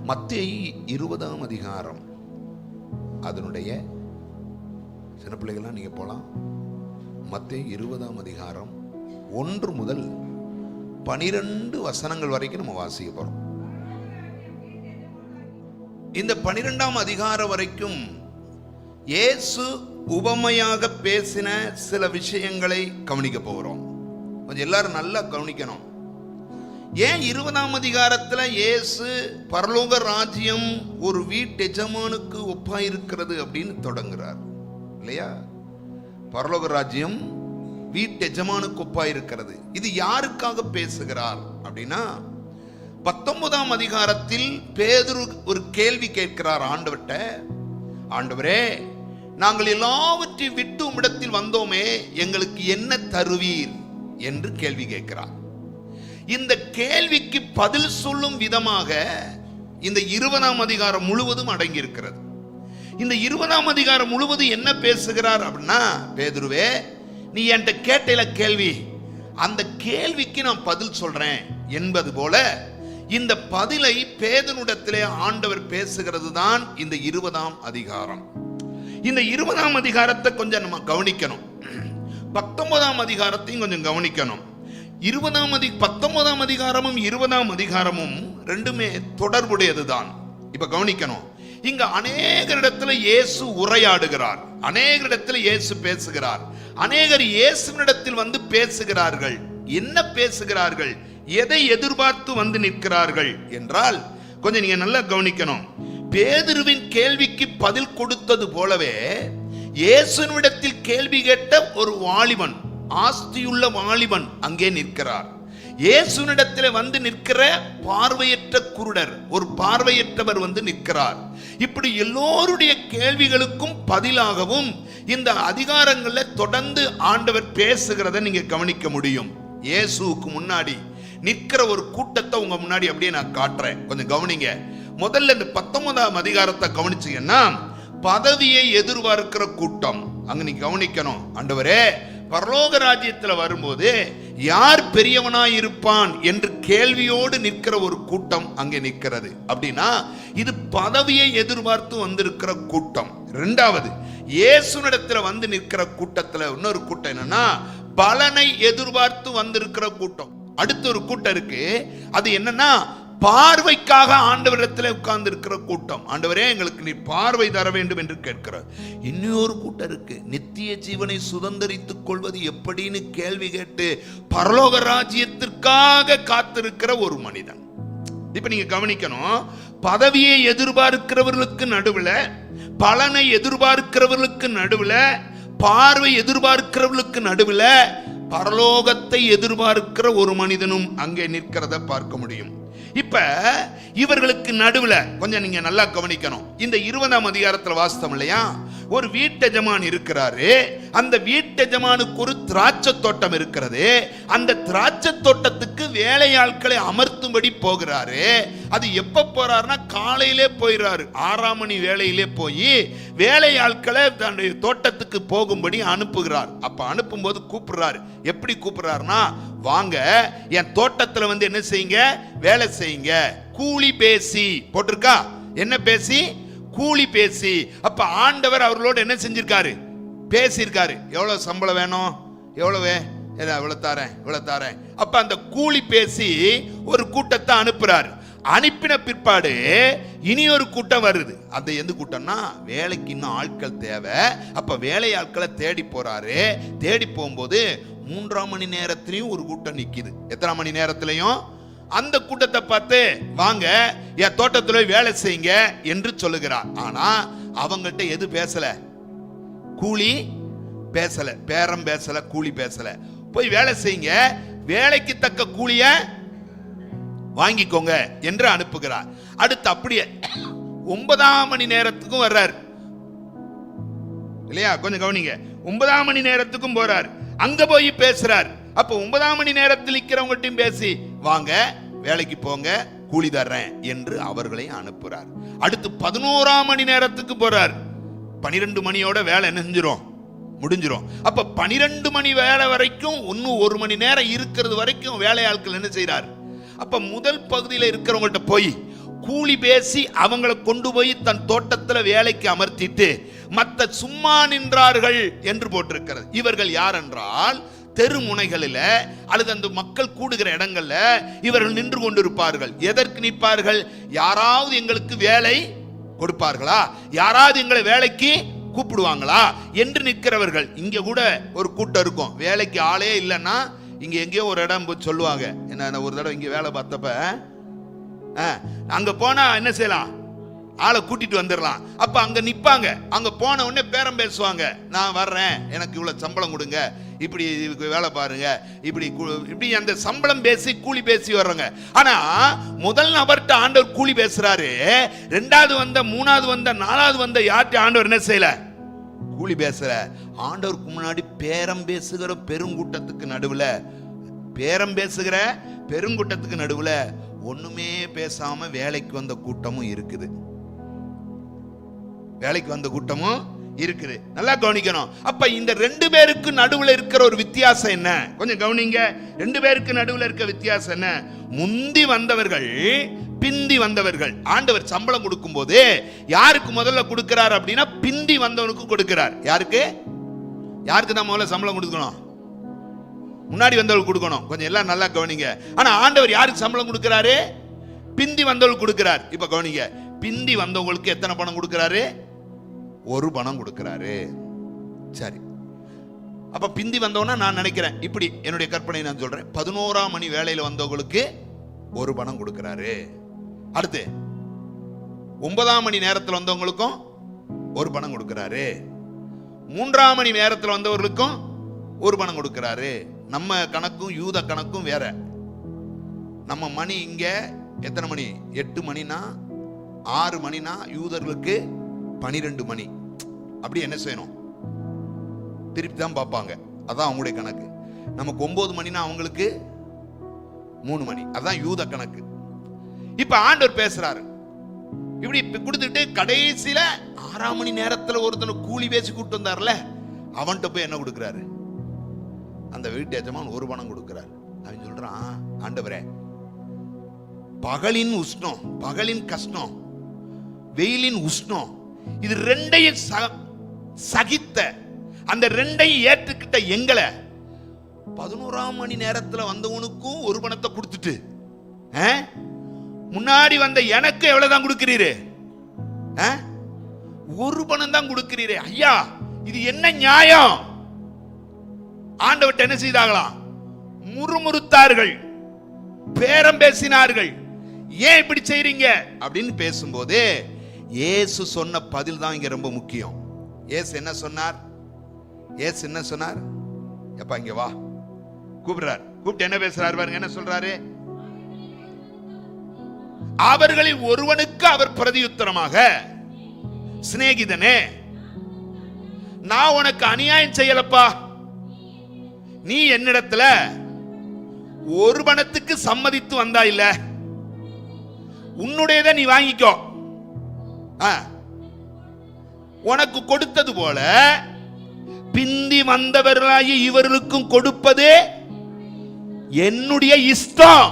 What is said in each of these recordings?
மத்தேயு 20ஆம் அதிகாரம், அதனுடைய சின்ன பிள்ளைகள்லாம் நீங்க போலாம். மத்தேயு 20ஆம் அதிகாரம் 1 முதல் 12 வசனங்கள் வரைக்கும் நம்ம வாசிக்க போறோம். இந்த 12ஆம் அதிகாரம் வரைக்கும் இயேசு உபமையாக பேசின சில விஷயங்களை கவனிக்க போகிறோம். கொஞ்சம் எல்லாரும் நல்லா கவனிக்கணும். ஏன் 20ஆம் அதிகாரத்தில் இயேசு பரலோக ராஜ்யம் ஒரு வீட்டு எஜமானுக்கு ஒப்பாயிருக்கிறது அப்படின்னு தொடங்குறார் இல்லையா? பரலோக ராஜ்யம் வீட்டு எஜமானுக்கு ஒப்பாயிருக்கிறது. இது யாருக்காக பேசுகிறார் அப்படின்னா, 19ஆம் அதிகாரத்தில் பேதுரு ஒரு கேள்வி கேட்கிறார் ஆண்டவர்கிட்ட. ஆண்டவரே, நாங்கள் எல்லாவற்றையும் விட்டு உம்மிடத்தில் வந்தோமே, எங்களுக்கு என்ன தருவீர் என்று கேள்வி கேட்கிறார். இந்த கேள்விக்கு பதில் சொல்லும் விதமாக இந்த 20ஆம் அதிகாரம் முழுவதும் அடங்கி இருக்கிறது. இந்த 20ஆம் அதிகாரம் முழுவதும் என்ன பேசுகிறார் அப்படின்னா, பேதுருவே, நீ என்கிட்ட கேட்டல கேள்வி, அந்த கேள்விக்கு நான் பதில் சொல்றேன் என்பது போல இந்த பதிலை பேதுருவிடத்திலே ஆண்டவர் பேசுகிறது தான் இந்த 20ஆம் அதிகாரம். இந்த 20ஆம் அதிகாரத்தை கொஞ்சம் நம்ம கவனிக்கணும். 19ஆம் அதிகாரத்தையும் கொஞ்சம் கவனிக்கணும். 19ஆம் அதிகாரமும் 20ஆம் அதிகாரமும் ரெண்டுமே தொடர்புடையதுதான். இப்ப கவனிக்கணும். இங்க அநேகரிடத்துல இயேசு உரையாடுகிறார், அநேகரிடத்துல இயேசு பேசுகிறார், அநேகர் இயேசுவினிடத்தில் வந்து பேசுகிறார்கள். என்ன பேசுகிறார்கள், எதை எதிர்பார்த்து வந்து நிற்கிறார்கள் என்றால், கொஞ்சம் நீங்க நல்லா கவனிக்கணும். பேதுருவின் கேள்விக்கு பதில் கொடுத்தது போலவே இயேசுவினிடத்தில் கேள்வி கேட்ட ஒரு வாலிபன், ஆஸ்தியுள்ள வாலிபன் அங்கே நிற்கிறார். இயேசுவினிடத்தில் வந்து நிற்கிற பார்வையற்ற குருடர், ஒரு பார்வையற்றவர் வந்து நிற்கிறார். இப்படி எல்லோருடைய கேள்விகளுக்கும் பதிலாகவும் இந்த அதிகாரங்களில் தொடர்ந்து ஆண்டவர் பேசுகிறத நீங்க கவனிக்க முடியும். இயேசுவுக்கு முன்னாடி நிற்கிற ஒரு கூட்டத்தை உங்க முன்னாடி அப்படியே நான் காட்டுறேன், கொஞ்சம் கவனிங்க. முதல்ல இந்த 19ஆம் அதிகாரத்தை கவனிச்சீங்கன்னா, பதவியை எதிர்பார்க்கிற கூட்டம் அங்க நீ கவனிக்கணும். ஆண்டவரே, பரலோக ராஜ்யத்தில் வரும்போது யார் பெரியவனாய் இருப்பான் என்று கேள்வியோடு நிற்கிற ஒரு கூட்டம் அங்கே நிற்கிறது. அப்படின்னா இது பதவியை எதிர்பார்த்து வந்திருக்கிற கூட்டம். இரண்டாவது, இயேசுவினிடத்தில் வந்து நிற்கிற கூட்டத்தில் இன்னொரு கூட்டம் என்னன்னா, பலனை எதிர்பார்த்து வந்திருக்கிற கூட்டம். அடுத்த ஒரு கூட்டம் இருக்கு, அது என்னன்னா பார்வைக்காக ஆண்டவரிடத்தில் உட்கார்ந்து இருக்கிற கூட்டம். ஆண்டவரே, எங்களுக்கு நீ பார்வை தர வேண்டும் என்று கேட்கிறார். இன்னொரு கூட்டம் இருக்கு, நித்திய ஜீவனை சுதந்தரித்துக் கொள்வது எப்படின்னு கேள்வி கேட்டு பரலோக ராஜ்யத்திற்காக காத்திருக்கிற ஒரு மனிதன். இப்ப நீங்க கவனிக்கணும், பதவியை எதிர்பார்க்கிறவர்களுக்கு நடுவுல, பலனை எதிர்பார்க்கிறவர்களுக்கு நடுவுல, பார்வை எதிர்பார்க்கிறவர்களுக்கு நடுவுல பரலோகத்தை எதிர்பார்க்கிற ஒரு மனிதனும் அங்கே நிற்கிறத பார்க்க முடியும். இப்ப இவர்களுக்கு நடுவுல கொஞ்சம் நீங்க நல்லா கவனிக்கணும். இந்த 20ஆம் அதிகாரத்தில் வாசித்தோம் இல்லையா, ஒரு வீட்டெஜமான் இருக்கிறாரு. அந்த வீட்டெஜமானுக்கு ஒரு திராட்சை தோட்டம் இருக்கிறது. அந்த திராட்சை தோட்டத்துக்கு வேலையாட்களை அமர்த்தும்படி போகிறாரு. அது எப்ப போறாருன்னா, காலையிலே போயிறாரு. 6ஆம் மணி வேலையிலே போய் வேலையாட்களை தன்னுடைய தோட்டத்துக்கு போகும்படி அனுப்புகிறார். அப்ப அனுப்பும்போது கூப்பிடுறாரு. எப்படி கூப்பிடுறாருன்னா, வாங்க என் தோட்டத்துல வந்து என்ன செய்யுங்க, வேலை செய்யுங்க, கூலி பேசி போட்டிருக்கா, என்ன பேசி, கூலி பேசி. அப்ப ஆண்டவர் அவர்களோடு என்ன செஞ்சிருக்காரு, பேசியிருக்காரு. எவ்வளவு சம்பளம் வேணும், எவ்வளவு, இவ்வளவு தாரேன், இவ்வளவு தாரேன். அப்ப அந்த கூலி பேசி ஒரு கூட்டத்தை அனுப்புறாரு. அனுப்பின பிற்பாடு இனி ஒரு கூட்டம் வருது. அந்த எந்த கூட்டம்னா, வேலைக்கு இன்னும் ஆட்கள் தேவை. அப்ப வேலை ஆட்களை தேடி போறாரு. தேடி போகும்போது 3ஆம் மணி நேரத்திலையும் ஒரு கூட்டம் நிக்குது. எத்தனை மணி நேரத்திலையும் அந்த கூட்டத்தை பார்த்து, வாங்க என் தோட்டத்துல வேலை செய்யுங்க என்று சொல்லுகிறார். ஆனா அவங்கள்ட்ட எது பேசல, கூலி பேசல, பேரம் பேசல, கூலி பேசல. போய் வேலை செய்யுங்க, வேலைக்கு தக்க கூலிய வாங்கிக்கோங்க என்று அனுப்புகிறார். அடுத்து அப்படியே 9ஆம் மணி நேரத்துக்கும் வர்றார் இல்லையா, கொஞ்சம் கவனிங்க. 9ஆம் மணி நேரத்துக்கும் போறார், அங்க போய் பேசுறார். அப்ப 9ஆம் மணி நேரத்தில் இருக்கிறவங்கள்ட்டையும் பேசி, வாங்க வேலைக்கு போங்க, கூலி தர்றேன் என்று அவர்களை அனுப்புறார். அடுத்து 11ஆம் மணி நேரத்துக்கு போறார். 12 மணியோட வேலை என்ன செஞ்சிரும், முடிஞ்சிரும். அப்ப 12 மணி வேலை வரைக்கும், இன்னும் 1 மணி நேரம் இருக்கிறது வரைக்கும் வேலையாட்கள் என்ன செய்யறார். அப்ப முதல் பகுதியில் இருக்கிறவங்கள்ட்ட போய் கூலி பேசி அவங்களை கொண்டு போய் தன் தோட்டத்துல வேலைக்கு அமர்த்திட்டு மத்த சும்மா நின்றார்கள் என்று போட்டிருக்கிறது. இவர்கள் யார் என்றால் தெரு முனைகளில் அல்லது அந்த மக்கள் கூடுகிற இடங்கள்ல இவர்கள் நின்று கொண்டிருப்பார்கள். எதற்கு நிற்பார்கள்? யாராவது எங்களுக்கு வேலை கொடுப்பார்களா, யாராவது எங்களை வேலைக்கு கூப்பிடுவாங்களா என்று நிற்கிறவர்கள். இங்க கூட ஒரு கூட்டம் இருக்கும், வேலைக்கு ஆளே இல்லைன்னா இங்க எங்கேயோ ஒரு இடம் சொல்லுவாங்க, என்ன ஒரு தடவை இங்க வேலை பார்த்தப்ப அங்க போனா என்ன செய்யலாம், ஆளை கூட்டிட்டு வந்துடலாம். அப்ப அங்க நிப்பாங்க, அங்க போன உடனே பேரம் பேசுவாங்க, நான் வர்றேன், எனக்கு இவ்வளவு சம்பளம் கொடுங்க, இப்படி வேலை பாருங்க, இப்படி இப்படி அந்த சம்பளம் பேசி கூலி பேசி வர்றாங்க. ஆனா முதல் நபர்கிட்ட ஆண்டவர் கூலி பேசுறாரு, ரெண்டாவது வந்த, மூணாவது வந்த, நாலாவது வந்த யார்கிட்ட ஆண்டவர் என்ன செய்யல, கூலி பேசுற. ஆண்டவருக்கு முன்னாடி பேரம் பேசுகிற பெருங்கூட்டத்துக்கு நடுவுல, பேரம் பேசுகிற பெருங்கூட்டத்துக்கு நடுவுல ஒண்ணுமே பேசாம வேலைக்கு வந்த கூட்டமும் இருக்குது, வேலைக்கு வந்த கூட்டமும் இருக்குது. நல்லா கவனிக்கணும். அப்ப இந்த ரெண்டு பேருக்கு நடுவுல இருக்கிற ஒரு வித்தியாசம் என்ன, கொஞ்சம் கவனிங்க. ரெண்டு பேருக்கு நடுவுல இருக்க வித்தியாசம் என்ன? முந்தி வந்தவர்கள், பிந்தி வந்தவர்கள். ஆண்டவர் சம்பளம் கொடுக்கும் போது யாருக்கு முதல்ல கொடுக்கிறார் அப்படின்னா பிந்தி வந்தவனுக்கு கொடுக்கிறார். யாருக்கு? யாருக்கு தான் முதல்ல சம்பளம் கொடுக்கணும்? முன்னாடி வந்தவர்கள் கொடுக்கணும். கொஞ்சம் எல்லாம் நல்லா கவனிங்க. ஆனா ஆண்டவர் யாருக்கு சம்பளம் கொடுக்கிறாரு? பிந்தி வந்தவர்கள் கொடுக்கிறார். இப்ப கவனிங்க, பிந்தி வந்தவங்களுக்கு எத்தனை பணம் கொடுக்கிறாரு? ஒரு பணம் கொடுக்கிறாரு. சரி, அப்ப பிந்தி வந்தவனா நான் நினைக்கிறேன், இப்படி என்னுடைய கற்பனை நான் சொல்றேன், 11ஆம் மணி வேலையில வந்தவங்களுக்கு ஒரு பணம் கொடுக்கிறாரு. அடுத்து 9ஆம் மணி நேரத்தில் வந்தவங்களுக்கும் ஒரு பணம் கொடுக்கிறாரு. 3ஆம் மணி நேரத்தில் வந்தவர்களுக்கும் ஒரு பணம் கொடுக்கிறாரு. நம்ம கணக்கும் யூத கணக்கும் வேற. நம்ம மணி இங்க எத்தனை மணி? 8 மணினா 6 மணினா யூதர்களுக்கு 12 மணி. அப்படி என்ன செய்யணும்? திருப்பி தான் பார்ப்பாங்க. அதான் அவங்களுடைய கணக்கு. நமக்கு 9 மணினா அவங்களுக்கு 3 மணி. அதான் யூத கணக்கு. இப்ப ஆண்டவர் பேசுறாரு, இப்படி கொடுத்துட்டு கடைசியில 6ஆம் மணி நேரத்துல ஒருத்தனை கூலி பேசி கூட்டு வந்தார்ல, அவன்கிட்ட போய் என்ன கொடுக்கிறாரு? அந்த வீட்டு எஜமான் ஒரு பணம் கொடுக்கிறார். அவன் சொல்றான், ஆண்டவரே, பகலின் உஷ்ணம், பகலின் கஷ்டம், வெயிலின் உஷ்ணம், இது ரெண்டையும் சகித்த, அந்த ரெண்டையும் ஏற்றுக்கிட்ட எங்களை 11ஆம் மணி நேரத்தில் வந்தவனுக்கும் ஒரு பணத்தை கொடுத்துட்டு முன்னாடி வந்த எனக்கு எவ்வளவுதான் கொடுக்கிறீரு? ஒரு பணம் தான் கொடுக்கிறீரே ஐயா, இது என்ன நியாயம்? ஆண்டவர்ட்ட என்ன செய்தார்களாம்? முறுமுறுத்தார்கள், பேரம் பேசினார்கள். ஏன் இப்படி செய்றீங்க அப்படின்னு பேசும்போது இயேசு சொன்ன பதில் தான் இங்க ரொம்ப முக்கியம். இயேசு என்ன சொன்னார்? இயேசு என்ன சொன்னார்? எப்பா இங்க வா கூப்பிடுறார். கூப்பிட்டு என்ன பேசுறாரு பாருங்க, என்ன சொல்றாரு? அவர்களில் ஒருவனுக்கு அவர் பிரதியுத்தரமாக, சிநேகிதனே, நான் உனக்கு அநியாயம் செய்யலப்பா, நீ என்னிடத்துல ஒரு பணத்துக்கு சம்மதித்து வந்தா இல்ல, உன்னுடையதை நீ வாங்கிக்கோ, உனக்கு கொடுத்தது போல பிந்தி வந்தவர்களாகி இவர்களுக்கும் கொடுப்பது என்னுடைய இஷ்டம்.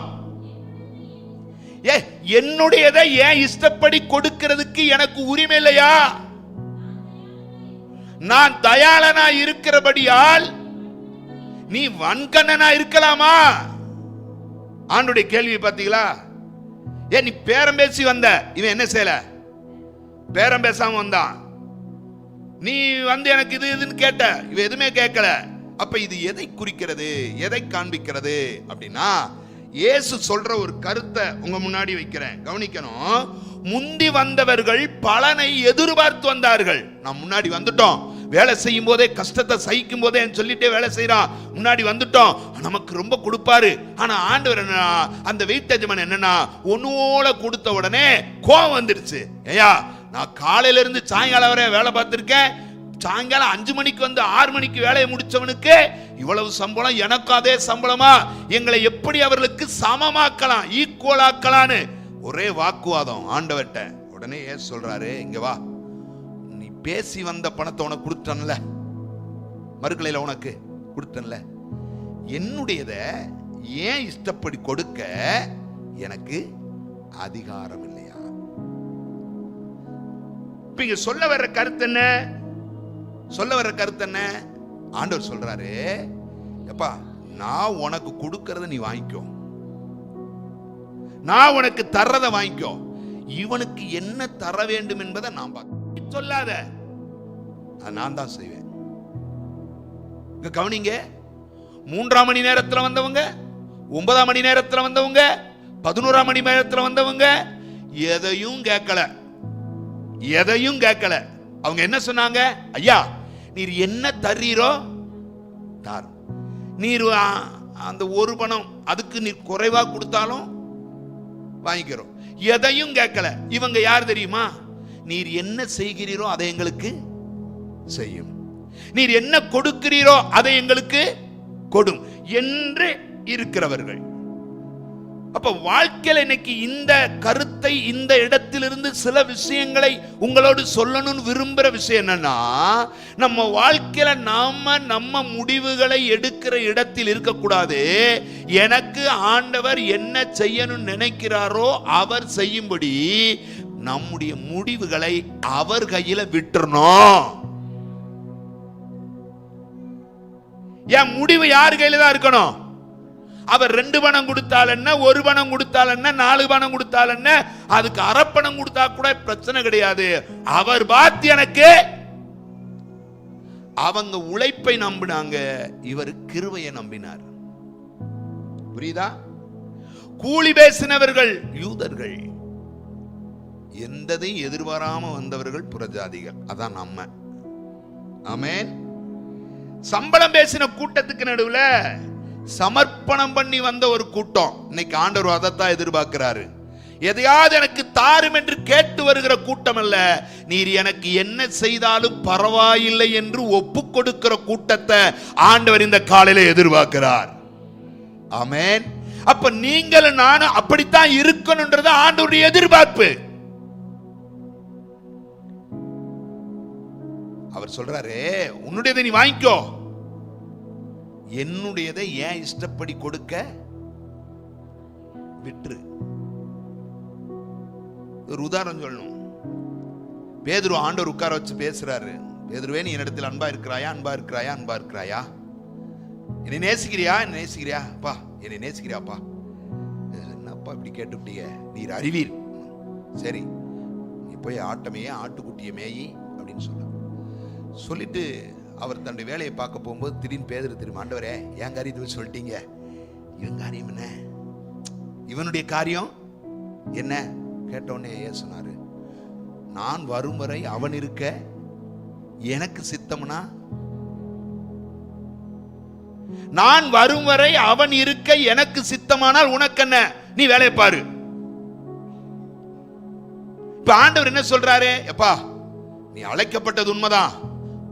என்னுடையதை ஏன் இஷ்டப்படி கொடுக்கிறதுக்கு எனக்கு உரிமை இல்லையா? நான் தயாளனா இருக்கிறபடியால் நீ வன்கண்ணனா இருக்கலாமா? ஆண்டுடைய கேள்வி பார்த்தீங்களா? ஏன் நீ பேரம் பேசி வந்த, இவன் என்ன செய்யல? பேரம் பேசாம வந்தான். நீ வந்து எனக்கு இது இதுன்னு கேட்ட, இவன் எதுவுமே கேட்கல. அப்ப இது எதை குறிக்கிறது, எதை காண்பிக்கிறது அப்படின்னா, இயேசு சொல்ற ஒரு கருத்தை உங்க முன்னாடி வைக்கிறேன், கவனிக்கணும். முந்தி வந்தவர்கள் பலனை எதிர்பார்த்து வந்தார்கள். நாம் முன்னாடி வந்துட்டோம், வேலை செய்யும் போதே கஷ்டத்தை சகிக்கும் போதே சொல்லிட்டே வேலை செய்யறான், முன்னாடி வந்துட்டோம், நமக்கு ரொம்ப கொடுப்பாரு. ஆனா ஆண்டவர் என்ன, அந்த வீட்டஜமான் என்னன்னா ஒன்னோல கொடுத்த உடனே கோவம் வந்துருச்சு. ஐயா, நான் காலையில இருந்து சாயங்காலம் வரை வேலை பார்த்திருக்கேன், சாயங்காலம் 5 மணிக்கு வந்து 6 மணிக்கு வேலையை முடிச்சவனுக்கு இவ்வளவு சம்பளம், எனக்கு அதே சம்பளமா? எங்களை எப்படி அவர்களுக்கு சமமாக்கலாம், ஈக்குவல் ஆக்கலான்னு ஒரே வாக்குவாதம் ஆண்டவர்ட்ட. உடனே ஏன் சொல்றாரு, இங்க வா, நீ பேசி வந்த பணத்தை உனக்கு கொடுத்தன்ல, மறுக்கலையில உனக்கு கொடுத்தன்ல, என்னுடையத ஏன் இஷ்டப்படி கொடுக்க எனக்கு அதிகாரம் இல்லையா? இப்ப இங்க சொல்ல வர்ற கருத்து என்ன? சொல்ல வர்ற கருத்து என்ன? ஆண்டவர் சொல்றாரு, எப்பா நான் உனக்கு கொடுக்கறத நீ வாங்கிக்கோ, நான் உனக்கு தர்றத வாங்கிக்கோ, இவனுக்கு என்ன தர வேண்டும் என்பதை நான் பார்க்க சொல்லாத, நான் தான் செய்வேன். கவனிங்க, 3ஆம் மணி நேரத்தில் வந்தவங்க, 9ஆம் மணி நேரத்தில் வந்தவங்க, 11ஆம் மணி நேரத்தில் வந்தவங்க எதையும் கேட்கல, எதையும் கேட்கல. அவங்க என்ன சொன்னாங்க? ஐயா நீர் என்ன தர்றீரோ தார், நீர் அந்த ஒரு பணம் அதுக்கு நீர் குறைவா கொடுத்தாலும் வாங்கிக்கிறோம். எதையும் கேட்கல. இவங்க யார் தெரியுமா? நீர் என்ன செய்கிறீரோ அதை எங்களுக்கு செய்யும், நீர் என்ன கொடுக்கிறீரோ அதை எங்களுக்கு கொடும் என்று இருக்கிறவர்கள். அப்ப வாழ்க்கையில இன்னைக்கு இந்த கருத்தை, இந்த இடத்திலிருந்து சில விஷயங்களை உங்களோடு சொல்லணும்னு விரும்புற விஷயம் என்னன்னா, நம்ம வாழ்க்கையில நம்ம முடிவுகளை எடுக்கிற இடத்தில் இருக்கக்கூடாது. எனக்கு ஆண்டவர் என்ன செய்யணும்னு நினைக்கிறாரோ அவர் செய்யும்படி நம்முடைய முடிவுகளை அவர் கையில விட்டுறணும். என் முடிவு யார் கையில தான் இருக்கணும்? அவர் 2 பணம் கொடுத்தால் என்ன, 1 பணம் கொடுத்தால் என்ன, 4 பணம் கொடுத்தால் என்ன, அதுக்கு அரை பணம் கொடுத்தா கூட பிரச்சனை கிடையாது. அவர் பார்த்து எனக்கு, அவங்க உழைப்பை நம்பினாங்க, இவர் கிருபையை நம்பினார். புரியுதா? கூலி பேசினவர்கள் யூதர்கள், எந்ததையும் எதிர்பாராம வந்தவர்கள் புறஜாதிகள், அதான் நம்ம. ஆமென். சம்பளம் பேசின கூட்டத்துக்கு நடுவுல சமர்ப்பணம் பண்ணி வந்த ஒரு கூட்டம். இன்னைக்கு ஆண்டவர் அதைத்தான் எதிர்பார்க்கிறாரு. எதையாவது எனக்கு தாரும் என்று கேட்டு வருகிற கூட்டம் அல்ல, நீர் எனக்கு என்ன செய்தாலும் பரவாயில்லை என்று ஒப்பு கொடுக்கிற கூட்டத்தை ஆண்டவர் இந்த காலையில எதிர்பார்க்கிறார். ஆமென். அப்ப நீங்களும் நானும் அப்படித்தான் இருக்கணும்ன்றது ஆண்டவருடைய எதிர்பார்ப்பு. அவர் சொல்றாரு, உன்னுடையதை நீ வாங்கிக்கோ, என்னுடையதை ஏன் இஷ்டப்படி கொடுக்க விட்டுரு. ஒரு உதாரணம் சொல்லணும். பேதுரு ஆண்டவர் உட்கார வச்சு பேசுறாரு, பேதுருவே நீ என்னிடத்தில் அன்பா இருக்கிறாயா, அன்பா இருக்கிறாயா, அன்பா இருக்கிறாயா, என்னை நேசிக்கிறியா, என்ன நேசிக்கிறியா, பா என்னை நேசிக்கிறியாப்பா. என்னப்பா இப்படி கேட்டுவிட்டீங்க, நீர் அறிவீர், சரி நீ போய் ஆட்டமையே ஆட்டுக்குட்டியை மேயி அப்படின்னு சொல்லிட்டு அவர் தன்னுடைய வேலையை பார்க்க போகும்போது திடீர்னு பேதுரு திரும்ப, ஆண்டவரே என் காரியத்தை வச்சு சொல்லிட்டீங்க, இவன் காரியம் என்ன, இவனுடைய காரியம் என்ன கேட்டோன்னே ஏன் சொன்னாரு, நான் வரும் வரை அவன் இருக்க எனக்கு சித்தம்னா, நான் வரும் வரை அவன் இருக்க எனக்கு சித்தமானால் உனக்கு என்ன, நீ வேலையை பாரு. இப்ப ஆண்டவர் என்ன சொல்றாரு, எப்பா நீ அழைக்கப்பட்டது உண்மைதான்,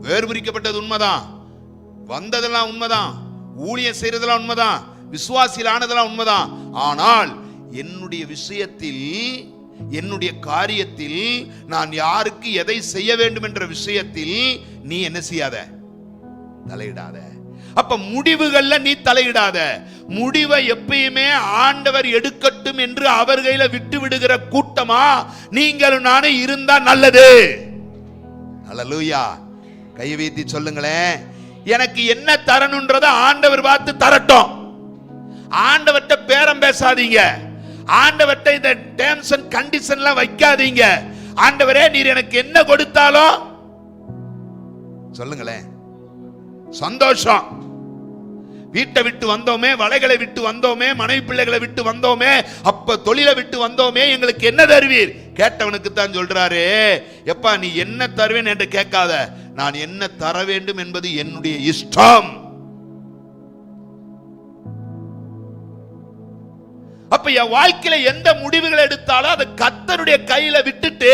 வேறுபிரிக்கப்பட்டது உண்மைதான், வந்ததெல்லாம் உண்மைதான், ஊழியம் செய்யறதெல்லாம் உண்மைதான், விசுவாசியில் ஆனதெல்லாம் உண்மைதான், ஆனால் என்னுடைய விஷயத்தில், என்னுடைய காரியத்தில், நான் யாருக்கு எதை செய்ய வேண்டும் என்ற விஷயத்தில் நீ என்ன செய்யாத, தலையிடாத. அப்ப முடிவுகள்ல நீ தலையிடாத. முடிவை எப்பயுமே ஆண்டவர் எடுக்கட்டும் என்று அவர் கையில விட்டு விடுகிற கூட்டமா நீங்களும் நானும் இருந்தா நல்லது. அல்லேலூயா. கை வைத்து சொல்லுங்களேன், எனக்கு என்ன தரணும்ன்றத ஆண்டவர் பார்த்து தரட்டும். ஆண்டவர்கிட்ட பேரம் பேசாதீங்க, ஆண்டவர்கிட்ட இந்த டேர்ம்ஸ் அண்ட் கண்டிஷன்லாம் வைக்காதீங்க. ஆண்டவரே நீர் எனக்கு என்ன கொடுத்தாலும் சொல்லுங்களேன், சந்தோஷம். வீட்டை விட்டு வந்தோமே, வலைகளை விட்டு வந்தோமே, மனைவி பிள்ளைகளை விட்டு வந்தோமே, அப்ப தொழிலை விட்டு வந்தோமே, எங்களுக்கு என்ன தருவீர்? கேட்டவனுக்கு தான் சொல்றாரு, எப்பா நீ என்ன தருவேன் என்று கேட்காத, நான் என்ன தர வேண்டும் என்பது என்னுடைய இஷ்டம். அப்ப என் வாழ்க்கையில எந்த முடிவுகள் எடுத்தாலும் அதை கர்த்தருடைய கையில விட்டுட்டு,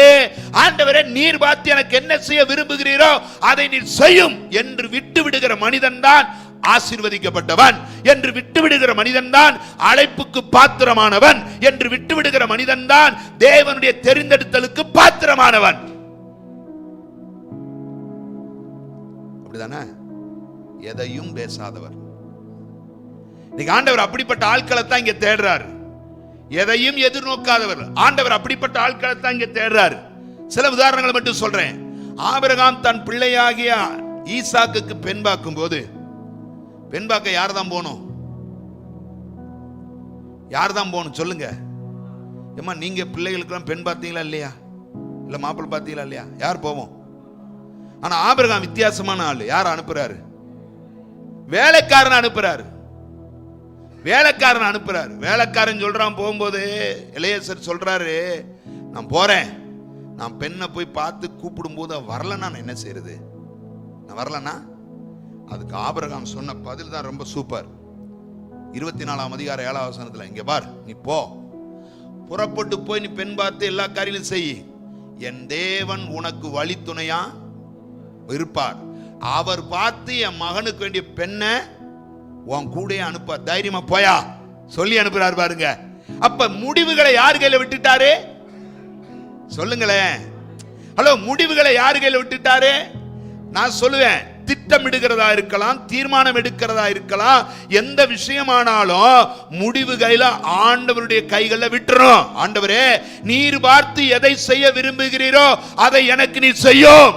ஆண்டவரே நீர் பார்த்து எனக்கு என்ன செய்ய விரும்புகிறீரோ அதை நீர் செய்யும் என்று விட்டு விடுகிற மனிதன் தான் ஆசீர்வதிக்கப்பட்டவன், என்று விட்டு விடுகிற மனிதன் தான் அழைப்புக்கு பாத்திரமானவன், என்று விட்டு விடுகிற மனிதன் தான் தேவனுடைய தெரிந்தெடுத்தலுக்கு பாத்திரமானவன். அப்படிதானே? எதையும் பேசாதவர். இன்னைக்கு ஆண்டவர் அப்படிப்பட்ட ஆட்களை தான் இங்க தேடுறாரு. எதையும் எதிர்நோக்காதவர். ஆண்டவர் அப்படிப்பட்ட ஆட்களை தான் இங்க தேடுறாரு. சில உதாரணங்களை மட்டும் சொல்றேன். ஆபிரகாம் தன் பிள்ளையாகிய ஈசாக்குக்கு பெண் பார்க்கும் போது, பெண் பார்க்க யார் தான் போகணும்? யார் தான் போகணும் சொல்லுங்க. ஏமா நீங்க பிள்ளைகளுக்கெல்லாம் பெண் பார்த்தீங்களா இல்லையா? இல்ல மாப்பிள்ளை பார்த்தீங்களா இல்லையா? யார் போவோம்? ஆனா ஆபிரகாம் வித்தியாசமான ஆளு. யார் அனுப்புறாரு? வேலைக்காரன் அனுப்புறாரு. வேலைக்காரன் அனுப்புறாரு. வேலைக்காரன் சொல்றான் போகும்போது, எலியேசர் சொல்றாரு, நான் போறேன், நான் பெண்ணை போய் பார்த்து கூப்பிடும் போது வரலன்னா நான் என்ன செய்யறது? நான் வரலன்னா? அதுக்கு ஆபிரகாம் சொன்ன பதில் தான் ரொம்ப சூப்பர். 24 அதிகாரம் 7 வசனத்துல, இங்க பார், நீ போ, புறப்பட்டு போய் நீ பெண் பார்த்து எல்லா காரியங்களும் செய், என் தேவன் உனக்கு வழித்துணையா இருப்பார், அவர் பார்த்து என் மகனுக்கு வேண்டிய பெண்ணை உன் கூட அனுப்பார், தைரியமா போயா சொல்லி அனுப்புறாரு பாருங்க. அப்ப முடிவுகளை யார் கையில விட்டுட்டாரு சொல்லுங்களேன்? ஹலோ, முடிவுகளை யார் கையில விட்டுட்டாரு? நான் சொல்லுவேன், திட்டமிடுகிறதா இருக்கலாம், தீர்மானம் எடுக்கிறதா இருக்கலாம், எந்த விஷயமானாலும் முடிவு கையில ஆண்டவருடைய கைகளில் விட்டுறோம். ஆண்டவரே, நீர் பார்த்து எதை செய்ய விரும்புகிறீரோ அதை எனக்கு நீ செய்யும்.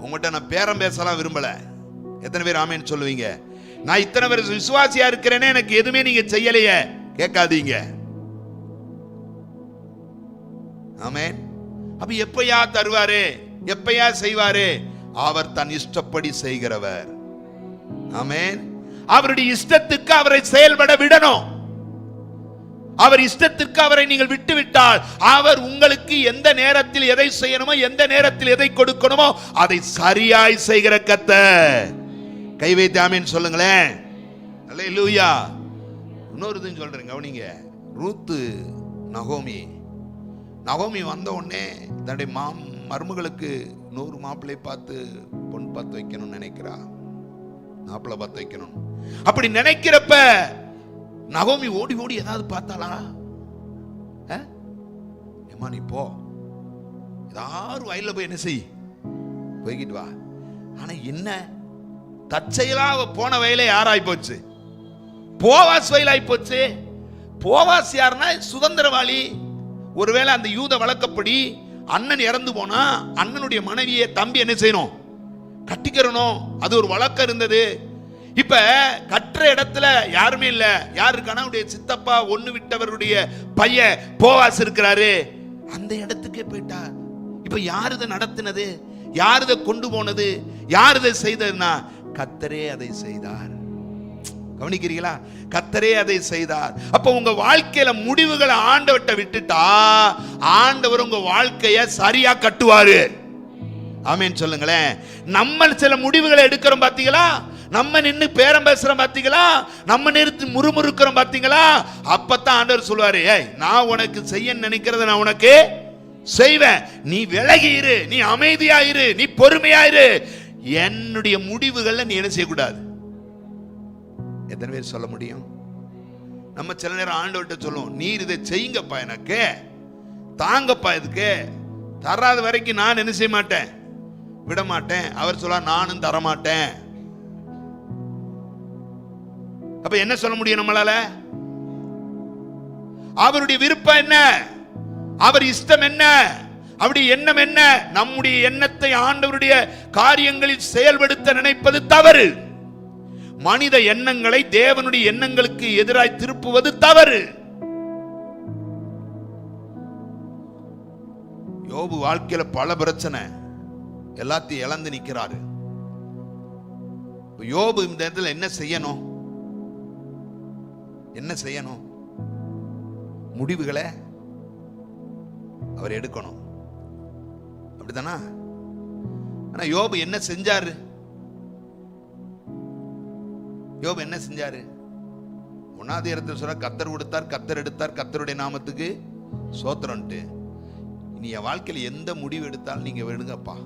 உங்கள்கிட்ட நான் பேரம் பேசலாம் விரும்பல. எத்தனை பேர் ஆமேன்னு சொல்லுவீங்க? நான் இத்தனை பேர் விசுவாசியா இருக்கிறேனே, எனக்கு எதுவுமே நீங்க செய்யலையே கேட்காதீங்க. ஆமேன். அப்ப எப்பயா தருவாரு, எப்பயா செய்வாரு? அவர் தன் இஷ்டப்படி செய்கிறவர். ஆமென். அவருடைய இஷ்டத்துக்கு அவரை செயல்பட விடணும். அவர் இஷ்டத்திற்கு அவரை நீங்கள் விட்டுவிட்டால், அவர் உங்களுக்கு எந்த நேரத்தில் எதை செய்யணுமோ, எந்த நேரத்தில் எதை கொடுக்கணுமோ அதை சரியாய் செய்கிற கர்த்தர். கை வைத்து ஆமென் சொல்லுங்களேன். அல்லேலூயா. இன்னொரு இது சொல்றேன் கவனிங்க. ரூத்து நகோமி வந்த உடனே தன்னுடைய மருமகளுக்கு 100 மாப்பிள்ளை பார்த்து பொன் பார்த்து வைக்கணும்னு நினைக்கிறா. மாப்பிள்ளை பார்த்து வைக்கணும் அப்படி நினைக்கிறப்ப நகோமி ஓடி ஓடி ஏதாவது பார்த்தாளா? ஏமா நீ போ, ஏதாவது வயல்ல போய் என்ன செய், போய்கிட்டு வா. ஆனா என்ன தற்செயலா போன வயலே யாராய் போச்சு? போவாஸ் வயலாய் போச்சு. போவாஸ் யாருன்னா சுதந்திரவாளி. ஒருவேளை அந்த யூத வழக்கப்படி அண்ணன் இறந்து போனா அண்ணனுடைய மனைவியை தம்பி என்ன செய்யணும்? கட்டிக்கிறணும். அது ஒரு வழக்கம் இருந்தது. இப்ப கற்ற இடத்துல யாருமே இல்ல. யாரு? கணவனுடைய சித்தப்பா ஒண்ணு விட்டவருடைய பையன் போவாஸ் இருக்கிறாரு. அந்த இடத்துக்கே போயிட்டா. இப்ப யாரு இதை நடத்தினது? யாரு இதை கொண்டு போனது? யாரு இதை செய்ததுன்னா கர்த்தரே அதை செய்தார். கவனிக்கிறீங்களா? கர்த்தரே அதை செய்தார். அப்ப உங்க வாழ்க்கையில முடிவுகளை ஆண்டவர்ட்ட விட்டுட்டா ஆண்டவர் உங்க வாழ்க்கையை சரியா கட்டுவாரு. ஆமென் சொல்லுங்களேன். நம்ம சில முடிவுகளை எடுக்கிறோம் பாத்தீங்களா? நம்ம நின்று பேரம் பேசுறோம் பாத்தீங்களா? நம்ம நிறுத்தி முறுமுறுக்கிறோம் பாத்தீங்களா? அப்பதான் ஆண்டவர் சொல்லுவாரு, ஏய் நான் உனக்கு செய்ய நினைக்கிறத நான் உனக்கு செய்வேன். நீ விலகி இரு, நீ அமைதியா இரு, நீ பொறுமையா இரு. என்னுடைய முடிவுகள்ல நீ என்ன செய்யக்கூடாது. எத்தனை பேர் சொல்ல முடியும்? நம்ம சில நேரம் ஆண்டவர்கிட்ட சொல்லுவோம், நீர் இதை செய்யுங்கப்பா, எனக்கு தாங்கப்பா, இதுக்கு தராத வரைக்கும் நான் என்ன செய்ய மாட்டேன், விட மாட்டேன். அவர் சொல்ல நானும் தரமாட்டேன். அப்ப என்ன சொல்ல முடியும் நம்மளால? அவருடைய விருப்பம் என்ன, அவர் இஷ்டம் என்ன, அவருடைய எண்ணம் என்ன? நம்முடைய எண்ணத்தை ஆண்டவருடைய காரியங்களில் செயல்படுத்த நினைப்பது தவறு. மனித எண்ணங்களை தேவனுடைய எண்ணங்களுக்கு எதிராய் திருப்புவது தவறு. யோபு வாழ்க்கையில பல பிரச்சனை, எல்லாத்தையும் இழந்து நிற்கிறாரு. யோபு இந்த இடத்துல என்ன செய்யணும்? என்ன செய்யணும்? முடிவுகளை அவர் எடுக்கணும். அப்படித்தானா? ஆனா யோபு என்ன செஞ்சாரு? யோபு என்ன செஞ்சாரு? 1ஆவது இடத்துல சொல்ற, கர்த்தர் கொடுத்தார், கர்த்தர் எடுத்தார், கர்த்தருடைய நாமத்துக்கு சோத்திரம்ட்டு. நீ என் வாழ்க்கையில் எந்த முடிவு எடுத்தாலும் நீங்க விடுங்கப்பா.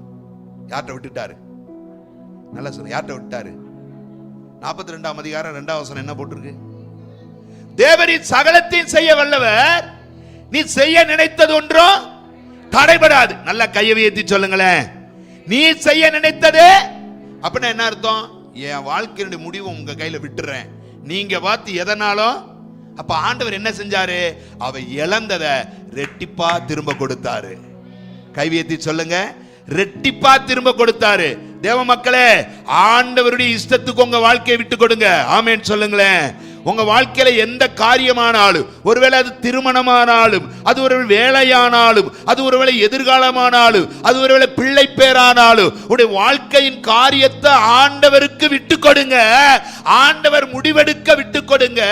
யார்கிட்ட விட்டுட்டாரு? நல்லா சொல்ல, யார்கிட்ட விட்டாரு? 42ஆம் அதிகாரம் 2ஆம் வசனம் என்ன போட்டிருக்கு? தேவரின் சகலத்தையும் செய்ய வல்லவர், நீ செய்ய நினைத்தது ஒன்றும் தடைபடாது. நல்லா கையை உயர்த்தி சொல்லுங்களேன். நீ செய்ய நினைத்தது அப்படின்னா என்ன அர்த்தம்? என் வாழ்க்கையுடைய முடிவு உங்க கையில விட்டுறேன், நீங்க பார்த்து எதனாலும் அப்ப ஆண்டவர் என்ன செஞ்சாரு? அவ இழந்ததை ரெட்டிப்பா திரும்ப கொடுத்தாரு. கைவியத்தி சொல்லுங்க, ரெட்டிப்பா திரும்ப கொடுத்தாரு. தேவ மக்களே, ஆண்டவருடைய இஷ்டத்துக்கு உங்க வாழ்க்கையை விட்டு கொடுங்க. ஆமென் சொல்லுங்களேன். உங்க வாழ்க்கையில எந்த காரியமானாலும், ஒருவேளை அது திருமணமானாலும், அது ஒரு வேலையானாலும், அது ஒருவேளை எதிர்காலமானாலும், அது ஒருவேளை பிள்ளை பேரானாலும், உடைய வாழ்க்கையின் காரியத்தை ஆண்டவருக்கு விட்டு கொடுங்க. ஆண்டவர் முடிவெடுக்க விட்டு கொடுங்க.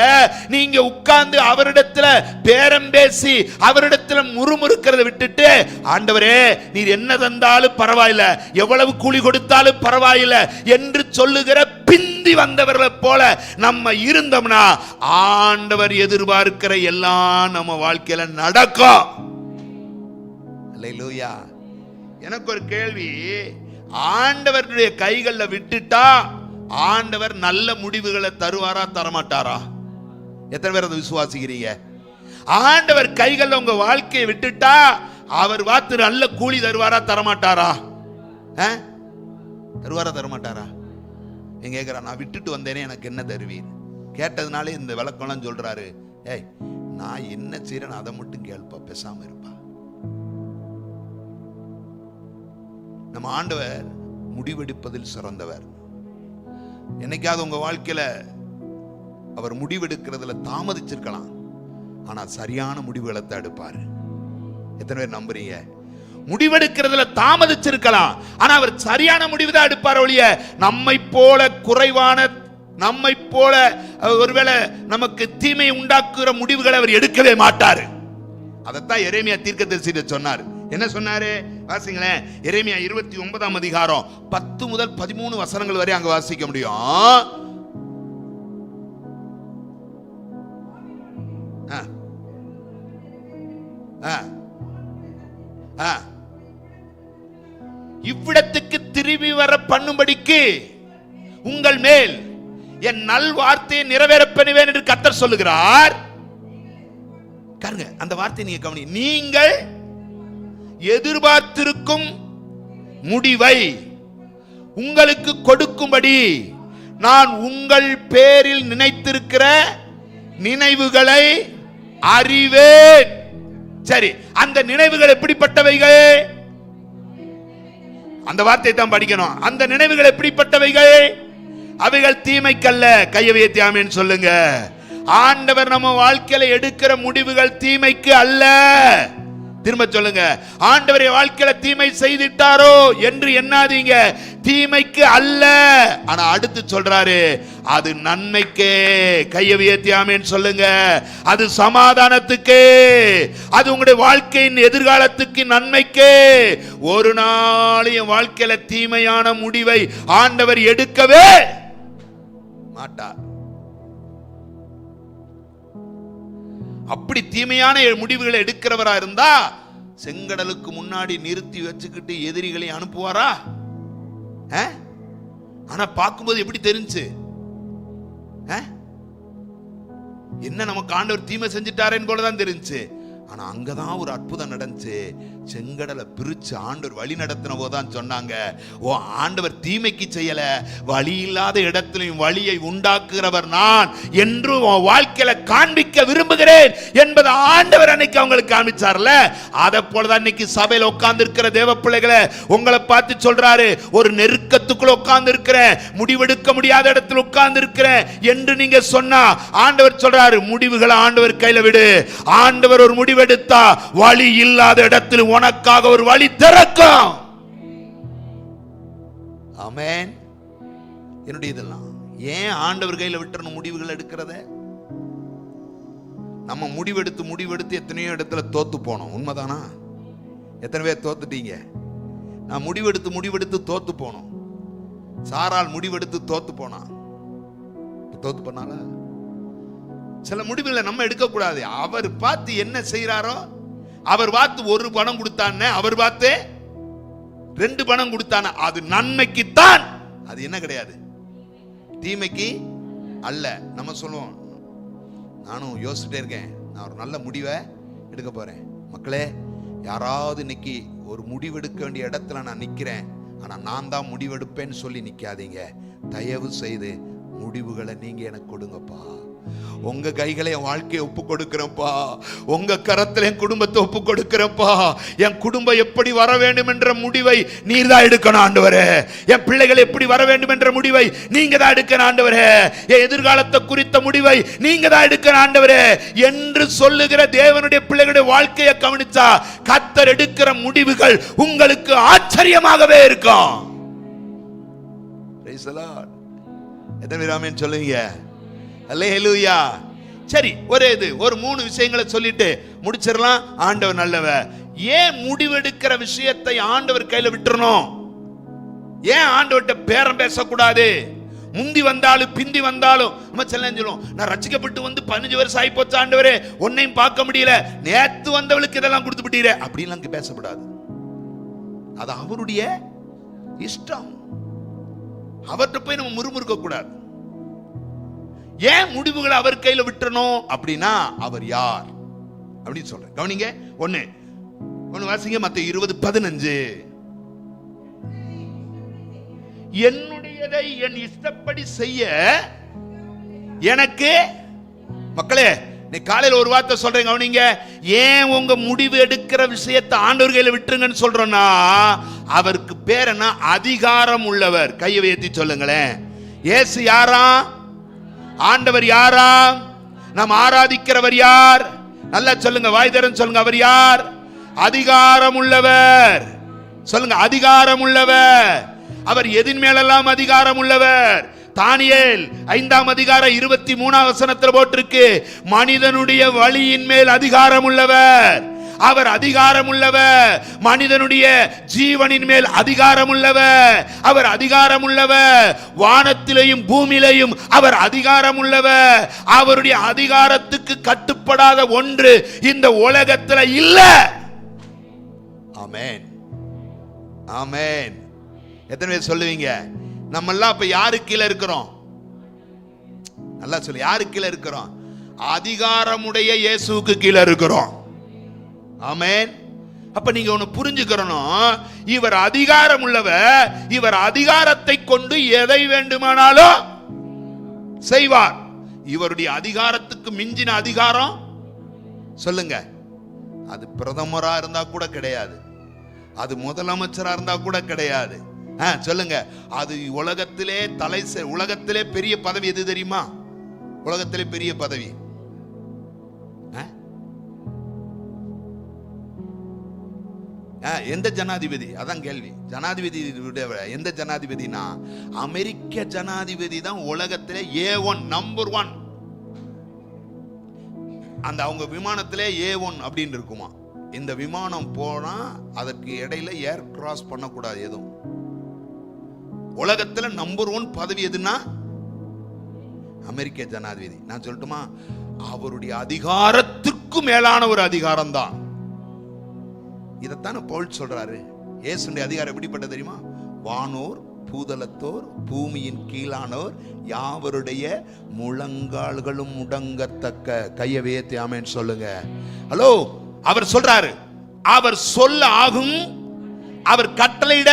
நீங்க உட்கார்ந்து அவரிடத்துல பேரம் பேசி அவரிடத்துல முறுமுறுக்கிறத விட்டுட்டு, ஆண்டவரே நீர் என்ன தந்தாலும் பரவாயில்லை, எவ்வளவு கூலி கொடுத்தாலும் பரவாயில்லை என்று சொல்லுகிற பிந்தி வந்தவர்களை போல நம்ம இருந்தோம்னா ஆண்டவர் எதிர்பார்க்கிற எல்லாம் நம்ம வாழ்க்கையில நடக்கும். அல்லேலூயா. எனக்கு ஒரு கேள்வி, ஆண்டவருடைய கைகளில் விட்டுட்டா ஆண்டவர் நல்ல முடிவுகளை தருவாரா தரமாட்டாரா? எத்தனை பேர் அதை விசுவாசிக்கிறீங்க? ஆண்டவர் கைகளில் உங்க வாழ்க்கையை விட்டுட்டா அவர் பார்த்து நல்ல கூலி தருவாரா தரமாட்டாரா? தருவாரா தரமாட்டாரா? எங்க கேட்கிறா, நான் விட்டுட்டு வந்தேனே எனக்கு என்ன தருவீர்? கேட்டதுனாலே இந்த விளக்கம்லாம் சொல்றாரு. ஏய், நான் என்ன செய்யறேன் அதை மட்டும் கேள்ப்பா, பேசாம இருப்பா. நம்ம ஆண்டவர் முடிவெடுப்பதில் சிறந்தவர். என்னைக்காவது உங்க வாழ்க்கையில அவர் முடிவெடுக்கிறதுல தாமதிச்சிருக்கலாம், ஆனா சரியான முடிவுகளை தான் எடுப்பாரு. எத்தனை பேர் நம்புறீங்க? முடிவெடுக்கிறதுல தாமதிச்சிருக்கலாம், ஆனா அவர் சரியான முடிவு தான் எடுப்பார். ஒழிய நம்மை போல குறைவான, நம்மை போல ஒருவேளை நமக்கு தீமை உண்டாக்குற முடிவுகளை அவர் எடுக்கவே மாட்டார். அதைத்தான் எரேமியா தீர்க்கதரிசி சொன்னார். என்ன சொன்னாரு? வாசிங்களேன். எரேமியா 29ஆம் அதிகாரம் 10 முதல் 13 வசனங்கள் வரை அங்க வாசிக்க முடியும். இவ்விடத்துக்கு திரும்பி வர பண்ணும்படிக்கு உங்கள் மேல் என் நல் வார்த்தையை நிறைவேற பண்ணுவேன் என்று கர்த்தர் சொல்லுகிறார். அந்த வார்த்தை நீங்க கவனி. நீங்கள் எதிர்பார்த்திருக்கும் முடிவை உங்களுக்கு கொடுக்கும்படி நான் உங்கள் பேரில் நினைத்திருக்கிற நினைவுகளை அறிவேன். சரி, அந்த நினைவுகள் எப்படிப்பட்டவைகள்? அந்த வார்த்தையை தான் படிக்கணும். அந்த நினைவுகள் எப்படிப்பட்டவைகள்? அவைகள் தீமைக்கல்ல. கையை உயர்த்தி ஆமென் சொல்லுங்க. ஆண்டவர் நம்ம வாழ்க்கையில எடுக்கிற முடிவுகள் தீமைக்கு அல்ல. திரும்ப சொல்லுங்க, ஆண்டவரே வாழ்க்கையில தீமை செய்திட்டாரோ என்று எண்ணாதீங்க, தீமைக்கு அல்ல. ஆனா அடுத்து சொல்றாரு, அது நன்மைக்கே. கையை உயர்த்தி ஆமென் சொல்லுங்க. அது சமாதானத்துக்கு, அது உங்களுடைய வாழ்க்கையின் எதிர்காலத்துக்கு நன்மைக்கே. ஒரு நாள் என் வாழ்க்கையில தீமையான முடிவை ஆண்டவர் எடுக்கவே மாட்டார். அப்படி தீமையான முடிவுகளை எடுக்கிறவரா இருந்தா செங்கடலுக்கு முன்னாடி நிறுத்தி வச்சுக்கிட்டு எதிரிகளை அனுப்புவாரா? ஆனா பார்க்கும்போது எப்படி தெரிஞ்சு? என்ன நமக்கு ஆண்டவர் தீமை செஞ்சுட்டாரேன்னு போலதான் தெரிஞ்சு. ஆனா அங்கதான் ஒரு அற்புதம் நடந்துச்சு. செங்கடலை பிரிச்சு ஆண்டவர் வழி நடத்தின போதுதான் சொன்னாங்க, ஓ ஆண்டவர் தீமைக்கு செய்யல, வழி இல்லாத இடத்திலும் வழியை உண்டாக்குகிறவர் நான் என்று வாழ்க்கையில காண்பிக்க விரும்புகிறேன் என்பதை ஆண்டவர் அன்னைக்கு அவங்களுக்கு காண்பிச்சார்ல. அதை போலதான் இன்னைக்கு சபையில உட்கார்ந்து இருக்கிற தேவ பிள்ளைகளை உங்களை பார்த்து சொல்றாரு, ஒரு நெருக்கத்துக்குள்ள உட்கார்ந்து இருக்கிறேன், முடிவெடுக்க முடியாத இடத்துல உட்கார்ந்து இருக்கிறேன் என்று நீங்க சொன்னா ஆண்டவர் சொல்றாரு, முடிவுகளை ஆண்டவர் கையில விடு. ஆண்டவர் ஒரு முடிவெடுத்தா வழி இல்லாத இடத்தில் உனக்காக ஒரு வழி திறக்கும். ஆமென். என்னுடைய இதெல்லாம் ஏன் ஆண்டவர் கையில விட்டுறணும் முடிவுகள் எடுக்கிறத? நம்ம முடிவெடுத்து எத்தனையோ இடத்துல தோத்து போனோம். உண்மைதானா? எத்தனை பேர் தோத்துட்டீங்க? நான் முடிவெடுத்து தோத்து போனோம். சாரால் முடிவெடுத்து தோத்து போனா, தோத்து போனால. சில முடிவுகளை நம்ம எடுக்க கூடாது. அவர் பார்த்து என்ன செய்யறாரோ, அவர் பார்த்து ஒரு பணம் கொடுத்தானே, அவர் பார்த்து 2 பணம் கொடுத்தான, அது நன்மைக்குத்தான். அது என்ன கிடையாது, தீமைக்கு அல்ல. நம்ம சொல்லுவோம், நானும் யோசிச்சுட்டே இருக்கேன், நான் ஒரு நல்ல முடிவை எடுக்க போறேன். மக்களே, யாராவது இன்னைக்கு ஒரு முடிவெடுக்க வேண்டிய இடத்துல நான் நிக்கிறேன், ஆனா நான் தான் முடிவெடுப்பேன்னு சொல்லி நிக்காதீங்க. தயவு செய்து முடிவுகளை நீங்க எனக்கு கொடுங்கப்பா. உங்க கைகளை என் வாழ்க்கையை ஒப்பு கொடுக்கிறேன்ப்பா, உங்க கரத்துல என் குடும்பத்தை ஒப்பு கொடுக்கிறேன்ப்பா. என் குடும்பம் எப்படி வர வேண்டும் என்ற முடிவை நீர் தான் எடுக்கணும் ஆண்டவரே. என் பிள்ளைகள் எப்படி வர வேண்டும் என்ற முடிவை நீங்க தான் எடுக்கணும் ஆண்டவரே. என் எதிர்காலத்தை குறித்த முடிவை நீங்க தான் எடுக்கணும் ஆண்டவரே என்று சொல்லுகிற தேவனுடைய பிள்ளைகளுடைய வாழ்க்கையை கவனிச்சா கர்த்தர் எடுக்கிற முடிவுகள் உங்களுக்கு ஆச்சரியமாகவே இருக்கும். Praise the Lord. எத்தனை பேர் ஆமென் சொல்லுவீங்க? அல்லேலூயா. சரி, ஒரு 3 விஷயங்களை சொல்லிட்டு முடிச்சிடலாம். ஆண்டவர் நல்லவர். ஏன் முடிவெடுக்கிற விஷயத்தை ஆண்டவர் கையில விட்டுறணும்? ஏன் ஆண்டவர்கிட்ட பேரம் பேசக்கூடாது? முந்தி வந்தாலும் பிந்தி வந்தாலும் நம்ம சொல்லுவோம், நான் ரட்சிக்கப்பட்டு வந்து 15 வருஷம் ஆகி போச்சு ஆண்டவரே, உன்னையும் பார்க்க முடியல, நேத்து வந்தவளுக்கு இதெல்லாம் கொடுத்து விட்டீரே அப்படின்லாம் பேசக்கூடாது. அது அவருடைய இஷ்டம். அவர்கிட்ட போய் நம்ம முறுமுறுக்க கூடாது. ஏன் முடிவுகளை அவர் கையில விட்டுறணும் அப்படின்னா அவர் யார் அப்படின்னு சொல்றேன். கவனிங்க. ஒன்னு வாசிங்க. மத்தேயு 20:15. என்னுடையதை என் இஷ்டப்படி செய்ய எனக்கு, மக்களே நீ காலையில் ஒரு வார்த்தை சொல்றேன் கவனிங்க. ஏன் உங்க முடிவு எடுக்கிற விஷயத்தை ஆண்டவர் கையில விட்டுருங்கன்னு சொல்றோம்னா அவருக்கு பேர் என்ன? அதிகாரம் உள்ளவர். கையை உயர்த்தி சொல்லுங்களேன். இயேசு யாரா? ஆண்டவர் யாரா? நாம் ஆராதிக்கிறவர் யார்? நல்லா சொல்லுங்க, வாய் திறந்து சொல்லுங்க. அவர் யார்? அதிகாரம் உள்ளவர். சொல்லுங்க, அதிகாரம் உள்ளவர். அவர் எதின் மேலெல்லாம் அதிகாரம் உள்ளவர். தானியேல் 5ஆம் அதிகாரம் 23ஆம் வசனத்தில் போட்டிருக்கு, மனிதனுடைய வழியின் மேல் அதிகாரம் உள்ளவர். அவர் அதிகாரம் உள்ளவர். மனிதனுடைய ஜீவனின் மேல் அதிகாரம் உள்ளவர். அவர் அதிகாரம் உள்ளவர். வானத்திலேயும் பூமியிலேயும் அவர் அதிகாரம் உள்ளவர். அவருடைய அதிகாரத்துக்கு கட்டுப்படாத ஒன்று இந்த உலகத்தில் இல்ல. ஆமென், ஆமென். எத்தனை பேர் சொல்லுவீங்க? நம்ம எல்லாம் இப்ப யாரு கீழே இருக்கிறோம்? நல்லா சொல்லு, யாரு கீழே இருக்கிறோம்? அதிகாரமுடைய இயேசுவுக்கு கீழே இருக்கிறோம். ஆமென். அப்ப நீங்க ஒன்னு புரிஞ்சுக்கணும், இவர் அதிகாரம் உள்ளவர். இவர் அதிகாரத்தை கொண்டு எதை வேண்டுமானாலும் செய்வார். இவருடைய அதிகாரத்துக்கு மிஞ்சின அதிகாரம் சொல்லுங்க, அது பிரதமரா இருந்தா கூட கிடையாது, அது முதலமைச்சரா இருந்தா கூட கிடையாது. சொல்லுங்க, அது உலகத்திலே உலகத்திலே பெரிய பதவி எது தெரியுமா? உலகத்திலே பெரிய பதவி எந்த ஜனாதிபதி? அதான் கேள்வி. ஜனாதிபதி எந்த ஜனாதிபதினா அமெரிக்க ஜனாதிபதி தான் உலகத்திலே A1 நம்பர் 1. அந்த அவங்க விமானத்திலே A1 அப்படின்னு இருக்குமா. இந்த விமானம் போனா அதற்கு இடையில ஏர் கிராஸ் பண்ணக்கூடாது எதுவும். உலகத்துல நம்பர் 1 பதவி எதுனா அமெரிக்க ஜனாதிபதி. நான் சொல்லட்டுமா, அவருடைய அதிகாரத்திற்கு மேலான ஒரு அதிகாரம் தான். இதைத்தான பவுல் சொல்றாரு. இயேசுடைய அதிகாரம் எப்படிப்பட்ட தெரியுமா? வானோர் பூதலத்தோர் பூமியின் கீழானோர் யாவருடைய முழங்கால்களும் முடங்கத்தக்க. கையை வேத்தி ஆமென் சொல்லுங்க. ஹலோ, அவர் சொல்றாரு, அவர் சொல்ல ஆகும், அவர் கட்டளையிட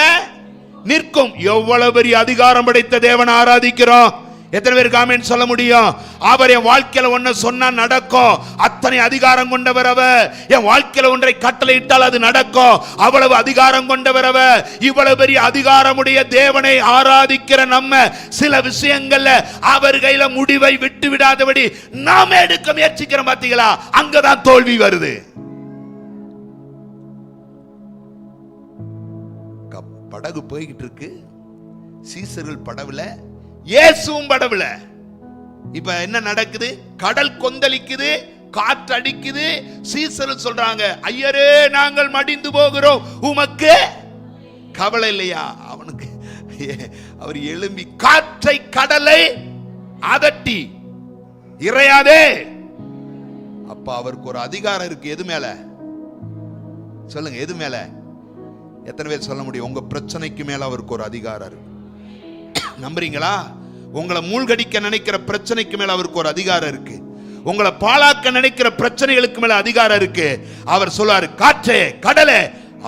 நிற்கும். எவ்வளவு பெரிய அதிகாரம் படைத்த தேவனை ஆராதிக்கிறோம். எத்தனை பேருக்கு ஆமென் சொல்ல முடியும்? அவர் என் வாழ்க்கையில ஒன்ன சொன்னா நடக்கும். அத்தனை அதிகாரம் கொண்டவர் அவர். என் வாழ்க்கையில ஒன்றை கட்டளையிட்டால் அது நடக்கும். அவ்வளவு அதிகாரம் கொண்டவர் அவர். இவ்வளவு பெரிய அதிகாரமுடைய தேவனை ஆராதிக்கிற நம்ம சில விஷயங்கள்ல அவர் கையில முடிவை விட்டு விடாதபடி நாம எடுக்க முயற்சிக்கிறோம். பாத்தீங்களா? அங்கதான் தோல்வி வருது. படகு போய்கிட்டு இருக்கு, சீசர்கள் படவுல, இயேசுவும் படவுல. இப்ப என்ன நடக்குது? கடல் கொந்தளிக்குது, காற்று அடிக்குது. சீசர்கள் சொல்றாங்க, ஐயரே நாங்கள் மடிந்து போகிறோம், உமக்கு கவலை இல்லையா? அவனுக்கு அவர் எழும்பி காற்றை கடலை அதட்டி இறையாதே. அப்ப அவருக்கு ஒரு அதிகாரம் இருக்கு. எது மேல சொல்லுங்க, எது மேல? எத்தனை பேர் சொல்ல முடியும்? உங்க பிரச்சனைக்கு மேல அவருக்கு ஒரு அதிகாரம் இருக்கு. நம்புறீங்களா? உங்களை மூழ்கடிக்க நினைக்கிற பிரச்சனைக்கு மேல அவருக்கு ஒரு அதிகாரம் இருக்கு. உங்களை பாழாக்க நினைக்கிற பிரச்சனைகளுக்கு மேல அதிகாரம் இருக்கு. அவர் சொல்றாரு, காற்றே கடலே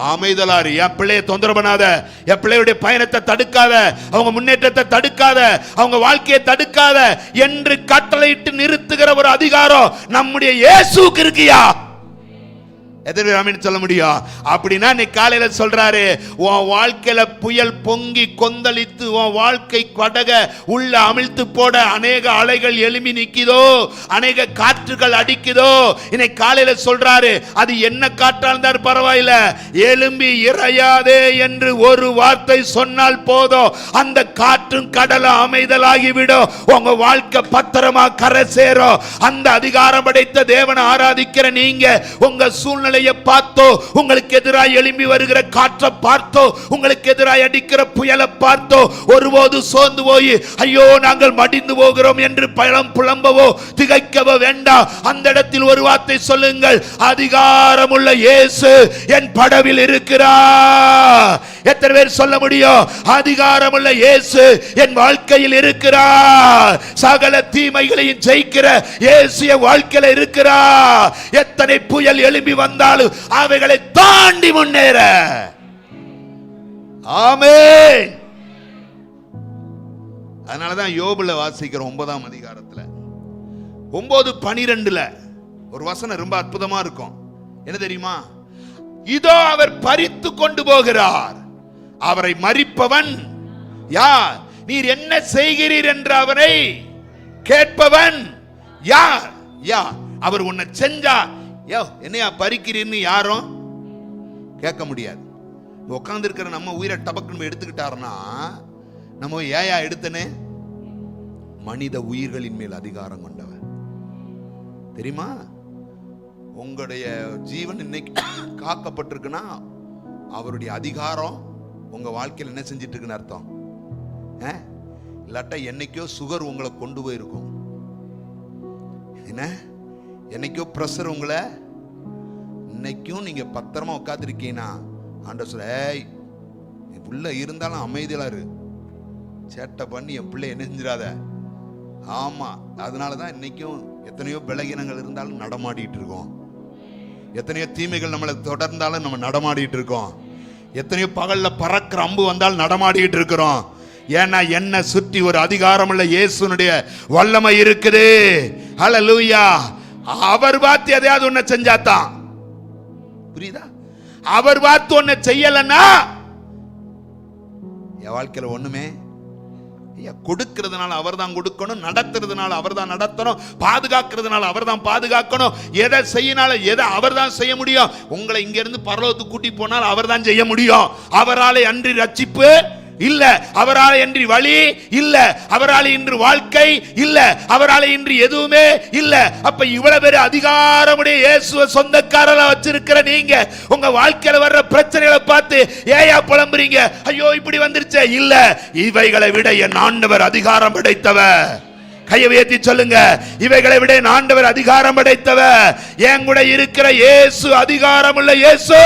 அமைதலாரு. என் பிள்ளைய தொந்தரவு பண்ணாத, என் பிள்ளையுடைய பயணத்தை தடுக்காத, அவங்க முன்னேற்றத்தை தடுக்காத, அவங்க வாழ்க்கையை தடுக்காத என்று கட்டளையிட்டு நிறுத்துகிற ஒரு அதிகாரம் நம்முடைய இயேசுவுக்கு இருக்கியா? எத்தனை பேர் ஆமென் சொல்ல முடியும்? அப்படின்னா நீ காலையில சொல்றாரு, உன் வாழ்க்கையில புயல் பொங்கி கொந்தளித்து உன் வாழ்க்கை படக உள்ள அமிழ்த்து போட அநேக அலைகள் எழும்பி நிக்குதோ, அநேக காற்றுகள் அடிக்குதோ, இன்னைக்கு காலையில சொல்றாரு, அது என்ன காற்றா இருந்தாலும் பரவாயில்ல, எழும்பி இறையாதே என்று ஒரு வார்த்தை சொன்னால் போதும், அந்த காற்றும் கடலும் அமைதலாகிவிடும், உங்க வாழ்க்கை பத்திரமா கரை சேரும். அந்த அதிகாரம் படைத்த தேவனை ஆராதிக்கிற நீங்க உங்க சூழ்நிலை பார்த்தோ, உங்களுக்கு எதிராக எழும்பி வருகிற காற்றை பார்த்தோ, உங்களுக்கு எதிராக அடிக்கிற புயலை பார்த்தோ ஒருபோது சோர்ந்து போய் ஐயோ நாங்கள் மடிந்து போகிறோம் என்று பழம் புலம்பவோ திகைக்கவோ வேண்டாம். அந்த இடத்தில் ஒரு வார்த்தை சொல்லுங்கள், அதிகாரமுள்ள இயேசு என் படவில் இருக்கிறார். எத்தனை பேர் சொல்ல முடியும்? அதிகாரமுள்ள இயேசு என் வாழ்க்கையில் இருக்கிறார். சகல தீமைகளையும் ஜெயிக்கிற இயேசு என் வாழ்க்கையில் இருக்கிறார். எத்தனை புயல் எழும்பி வந்தாலும் அவைகளை தாண்டி முன்னேற. ஆமென். அதனாலதான் யோபுல வாசிக்கிறோம் 9ஆம் அதிகாரத்துல 9:12 ஒரு வசனம் ரொம்ப அற்புதமா இருக்கும். என்ன தெரியுமா? இதோ அவர் பறித்து கொண்டு போகிறார், அவரை மரிப்பவன் யார்? நீர் என்ன செய்கிறீர் என்று அவரை கேட்பவன் யார்? யார்? அவர் உன்னை செஞ்சா யோ என்னையா பறிக்கிறீர்னு யாரும் கேட்க முடியாது. உட்கார்ந்து இருக்கிற நம்ம உயிரை டபக்குன்னு எடுத்துக்கிட்டாருன்னா நம்ம ஏயா எடுத்தனே? மனித உயிர்களின் மேல் அதிகாரம் கொண்டவர் தெரியுமா? உங்களுடைய ஜீவன் இன்னைக்கு காக்கப்பட்டிருக்குன்னா அவருடைய அதிகாரம் உங்க வாழ்க்கையில் என்ன செஞ்சிட்டு இருக்குன்னு அர்த்தம். இல்லாட்டா என்னைக்கோ சுகர் உங்களை கொண்டு போயிருக்கும், என்ன என்னைக்கோ பிரஷர் உங்களை, இன்னைக்கும் நீங்க பத்திரமா உட்காந்துருக்கீங்கன்னா ஆண்டவர் சொல்ல, நீ உள்ள இருந்தாலும் அமைதியா இரு, சேட்டை பண்ணி என் பிள்ளை என்ன செஞ்சிடாத. ஆமா, அதனாலதான் இன்னைக்கும் எத்தனையோ பலகீனங்கள் இருந்தாலும் நடமாடிட்டு இருக்கோம், எத்தனையோ தீமைகள் நம்மளை தொடர்ந்தாலும் நம்ம நடமாடிட்டு இருக்கோம், எத்தனையோ பகல்ல பறக்கிற அம்பு வந்தால் நடமாடிட்டு இருக்கிறோம். ஏன்னா என்ன சுற்றி ஒரு அதிகாரமுள்ள இயேசுனுடைய வல்லமை இருக்குது. ஹல்லேலூயா. அவர் பார்த்து எதையாவது ஒன்ன செஞ்சாதான் புரியுதா? அவர் பார்த்து ஒன்ன செய்யலன்னா என் வாழ்க்கையில ஒண்ணுமே கொடுக்கிறதுனால அவர் தான் கொடுக்கணும், நடத்துறதுனால அவர் தான் நடத்தணும், பாதுகாக்கிறதுனால அவர் தான் பாதுகாக்கணும், எதை செய்யினாலும் எதை அவர் தான் செய்ய முடியும். உங்களை இங்க இருந்து பரலோகத்துக்கு கூட்டி போனால் அவர் தான் செய்ய முடியும். அவராலே அன்றி ரட்சிப்பு இல்ல, அவரால் இன்றி வழி இல்ல, அவரால் இன்று வாழ்க்கை இல்ல, அவரால் இன்றி எதுவுமே இல்ல. அப்ப இவ்வளவு பேர் அதிகாரமுடைய இயேசுவை சொந்தக்காரரா வச்சிருக்கிற நீங்க உங்க வாழ்க்கையில வர்ற பிரச்சனைகளை பார்த்து ஏயா புலம்புறீங்க? ஐயோ இப்படி வந்துருச்சே. இல்ல, இவைகளை விட என் ஆண்டவர் அதிகாரம் படைத்தவர். கையை உயர்த்தி சொல்லுங்க, இவைகளை விட என் ஆண்டவர் அதிகாரம் படைத்தவர். என் கூட இருக்கிற இயேசு அதிகாரமுள்ள இயேசு.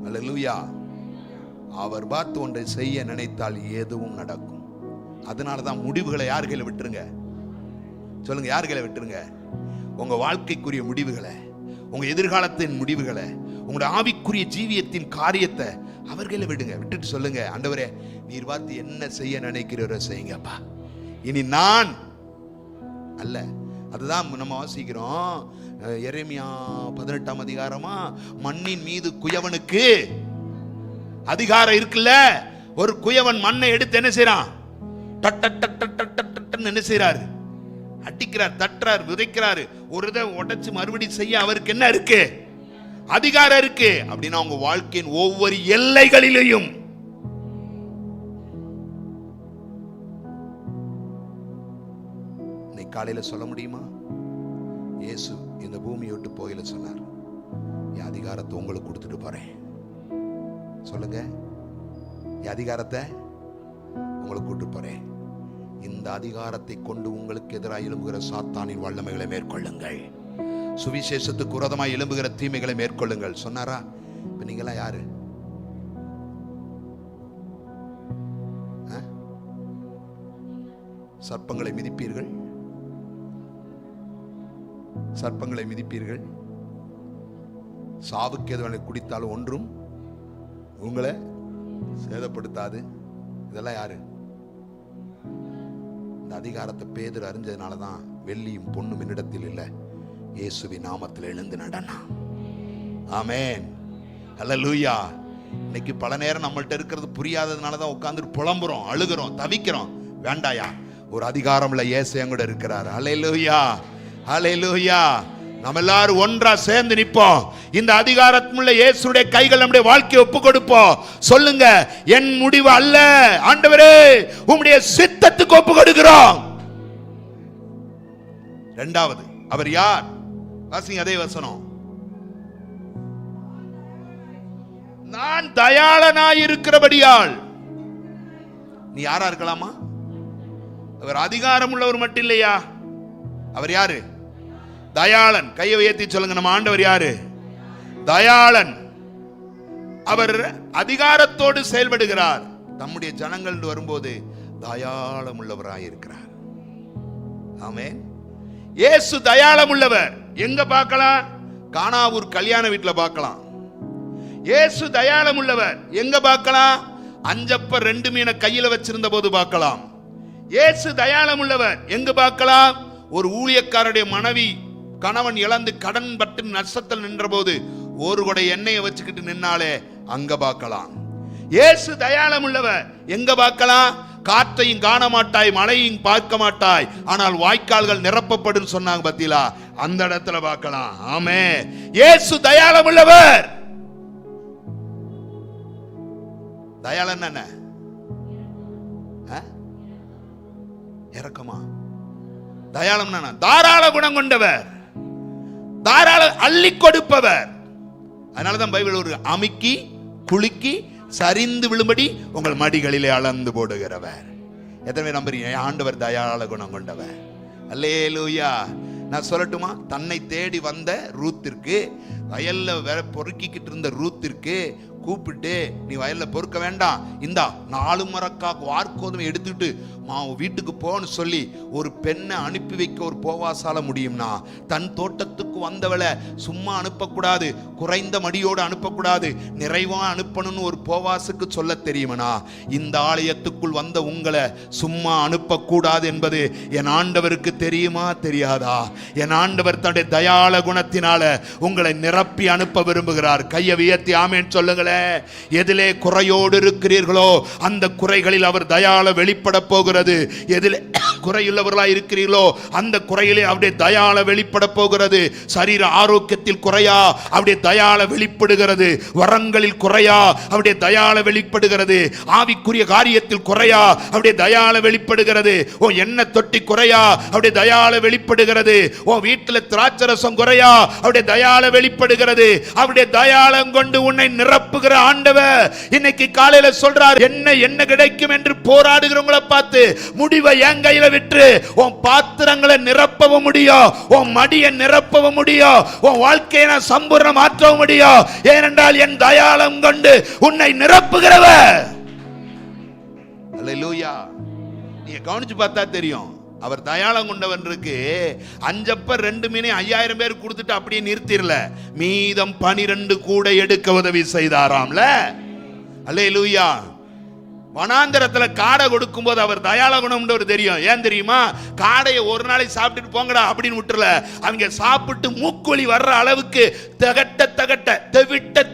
அல்லேலூயா. அவர் பார்த்து ஒன்றை செய்ய நினைத்தால் எதுவும் நடக்கும். அதனாலதான் முடிவுகளை யார் கையில விட்டுருங்க? சொல்லுங்க, யார் கையில விட்டுருங்க? உங்க வாழ்க்கைக்குரிய முடிவுகளை, உங்க எதிர்காலத்தின் முடிவுகளை, உங்களுடைய ஆவிக்குரிய ஜீவியத்தின் காரியத்தை அவர் கையில விடுங்க. விட்டுட்டு சொல்லுங்க, ஆண்டவரே நீர் பார்த்து என்ன செய்ய நினைக்கிறீரோ செய்யுங்கப்பா, இனி நான் அல்ல. அதுதான் நம்ம வாசிக்கிறோம் எரேமியா 18ஆம் அதிகாரமா, மண்ணின் மீது குயவனுக்கு அதிகாரம் இருக்குல்ல. ஒரு குயவன் மண்ணை எடுத்து என்ன செய்யறான்? என்ன செய்யறாரு? அடிக்கிறார், தட்டுறார், விதைக்கிறாரு. ஒரு இதை உடைச்சு மறுபடி செய்ய அவருக்கு என்ன இருக்கு? அதிகாரம் இருக்கு. அப்படின்னா உங்க வாழ்க்கையின் ஒவ்வொரு எல்லைகளிலையும் காலையில சொல்ல முடியுமா? இயேசு இந்த பூமியை விட்டு போயில சொன்னார், என் அதிகாரத்தை உங்களுக்கு கொடுத்துட்டு போறேன். சொல்லுங்க, என் அதிகாரத்தை உங்களுக்கு கூட்டு போறேன். இந்த அதிகாரத்தை கொண்டு உங்களுக்கு எதிராக எழும்புகிற சாத்தானின் வல்லமைகளை மேற்கொள்ளுங்கள், சுவிசேஷத்துக்கு விரோதமாய் எழும்புகிற தீமைகளை மேற்கொள்ளுங்கள் சொன்னாரா? இப்ப நீங்களா யாரு? சர்ப்பங்களை மிதிப்பீர்கள், சர்ப்பங்களை மிதிப்பீர்கள், சாவுக்கு எதுவனை குடித்தாலும் ஒன்றும் உங்களை சேதப்படுத்தாது. இதெல்லாம் யாரு? இந்த அதிகாரத்தை பேதுரு அறிஞ்சதுனாலதான் வெள்ளியும் பொண்ணும் என்னிடத்தில் இல்லை, இயேசுவின் நாமத்தில் எழுந்து நடனா. ஆமென், அல்லேலூயா. இன்னைக்கு பல நேரம் நம்மள்ட்ட இருக்கிறது புரியாததுனாலதான் உட்கார்ந்து புலம்புறோம், அழுகிறோம், தவிக்கிறோம். வேண்டாயா, ஒரு அதிகாரம்ல இயேசு எங்கூட இருக்கிறார். அல்லேலூயா, அல்லேலூயா. நம்ம எல்லாரும் ஒன்றா சேர்ந்து நிற்போம். இந்த அதிகாரத்துள்ள இயேசுடைய கைகள் நம்முடைய வாழ்க்கையை ஒப்பு கொடுப்போம். சொல்லுங்க, என் முடிவு அல்ல ஆண்டவரே, உம்முடைய சித்தத்துக்கு ஒப்பு கொடுக்கிறோம். இரண்டாவது, அவர் யார்? வாசிங்க அதே வசனம். நான் தயாளனாய் இருக்கிறபடியால். நீ யாரா இருக்கலாமா? அவர் அதிகாரம் உள்ளவர் மட்டும் இல்லையா, அவர் யாரு? தயாளன். கையை உயர்த்தி சொல்லுங்க, நம்ம ஆண்டவர் யாரு? தயாளன். அவர் அதிகாரத்தோடு செயல்படுகிறார். தம்முடைய ஜனங்கள் வரும்போது தயாளம் உள்ளவராய் இருக்கிறார். ஆமென். இயேசு தயாளம் உள்ளவர். எங்க பார்க்கலாம்? கானாவூர் கல்யாண வீட்டில் பார்க்கலாம். இயேசு தயாளம் உள்ளவர். எங்க பார்க்கலாம்? அஞ்சப்ப 2 மீனை கையில வச்சிருந்த போது பார்க்கலாம். இயேசு தயாளம் உள்ளவர். எங்க பார்க்கலாம்? ஒரு ஊழியக்காரருடைய மனைவி கணவன் இழந்து கடன் பட்டு நஷ்டத்தில் நின்ற போது ஒரு கொடை எண்ணெயை வச்சுக்கிட்டு நின்னாலே அங்க பார்க்கலாம். இயேசு தயாளம் உள்ளவர். எங்க பார்க்கலாம்? காற்றையும் காண மாட்டாய், மழையும் பார்க்க மாட்டாய், ஆனால் வாய்க்கால்கள் நிரப்பப்படும் சொன்னாங்க பத்திலா, அந்த இடத்துல பார்க்கலாம். ஆமென். இயேசு தயாளம் உள்ளவர். தயாளன் என்ன? இரக்கமா? தயாளம் தாராள குணம் கொண்டவர், தாராள அள்ளி கொடுப்பவர். அதனாலதான் பைபிள் ஒரு அமுக்கி குலுக்கி சரிந்து விழும்படி உங்கள் மடிகளிலே அளந்து போடுகிறவர். எத்தனை பேர் நம்புறீங்க? ஆண்டவர் தயாள குணம் கொண்டவர். அல்லேலூயா. நான் சொல்லட்டுமா? தன்னை தேடி வந்த ரூத்திற்கு, வயல்ல பொறுக்கிக்கிட்டு இருந்த ரூத்திற்கு கூப்பிட்டு, நீ வயல்ல பொறுக்க வேண்டாம், இந்தா 4 மரக்காக்கு வார்கோதுமை எடுத்துட்டு வீட்டுக்கு போன்னு சொல்லி ஒரு பெண்ணை அனுப்பி வைக்க ஒரு போவாசால முடியும்னா, தன் தோட்டத்துக்கு வந்தவளை சும்மா அனுப்பக்கூடாது, குறைந்த மடியோடு அனுப்பக்கூடாது, நிறைவா அனுப்பணும்னு ஒரு போவாசுக்கு சொல்ல தெரியுமனா, இந்த ஆலயத்துக்குள் வந்த உங்களை சும்மா அனுப்பக்கூடாது என்பது என் ஆண்டவருக்கு தெரியுமா தெரியாதா? என் ஆண்டவர் தன்னுடைய தயாள குணத்தினால உங்களை நிரப்பி அனுப்ப விரும்புகிறார். கையை உயர்த்தி ஆமென் சொல்லுங்களேன். எதிலே குறையோடு இருக்கிறீர்களோ அந்த குறைகளில் அவர் தயாள வெளிப்பட போகிறார். எதிலே குறையுள்ளவர்களாய் இருக்கிறீர்களோ அந்த குறையிலே அவருடைய தயாள வெளிப்பட போகிறது. சரீர ஆரோக்கியத்தில் குறையா அவருடைய தயாள வெளிப்படுகிறது. வரங்களில் குறையா அவருடைய தயாள வெளிப்படுகிறது. ஆவிக்குரிய காரியத்தில் குறையா அவருடைய தயாள வெளிப்படுகிறது. ஓ எண்ணெய் தொட்டி குறையா அவருடைய தயாள வெளிப்படுகிறது. ஓ வீட்டில் திராட்சரசம் குறையா அவருடைய தயாள வெளிப்படுகிறது. அவருடைய தயாளம் கொண்டு உன்னை நிரப்புகிற ஆண்டவர் இன்னைக்கு காலையில சொல்றார், என்ன கிடைக்கும் என்று போராடுகிறவங்களை பார்த்து முடிவை என் கையில விட்டு உன் பாத்திரங்களை நிரப்பவும் முடியும், உன் மடியை நிரப்பவும் முடியும், உன் வாழ்க்கையை நான் சம்பூர்ணம் மாற்றவும் முடியும். ஏனென்றால் என் தயாளம் கொண்டு உன்னை நிரப்புகிறவர். அல்லேலூயா. நீங்க கவனிச்சு பார்த்தா தெரியும், அவர் தயாளம் கொண்டவன் இருக்கு. 5 அப்ப 2 மீனை 5000 பேர் கொடுத்துட்டு அப்படியே நிறுத்திரல, மீதம் 12 கூட எடுக்க உதவி செய்தாராம்ல. அல்லேலூயா. வனாந்தரத்துல காடை கொடுக்கும் போது அவர் தயாள குணம் தெரியும். ஏன் தெரியுமா? காடையை ஒரு நாளைக்கு சாப்பிட்டுட்டு போங்கடா அப்படின்னு விட்டுறல, அவங்க சாப்பிட்டு மூக்கொலி வர்ற அளவுக்கு தகட்ட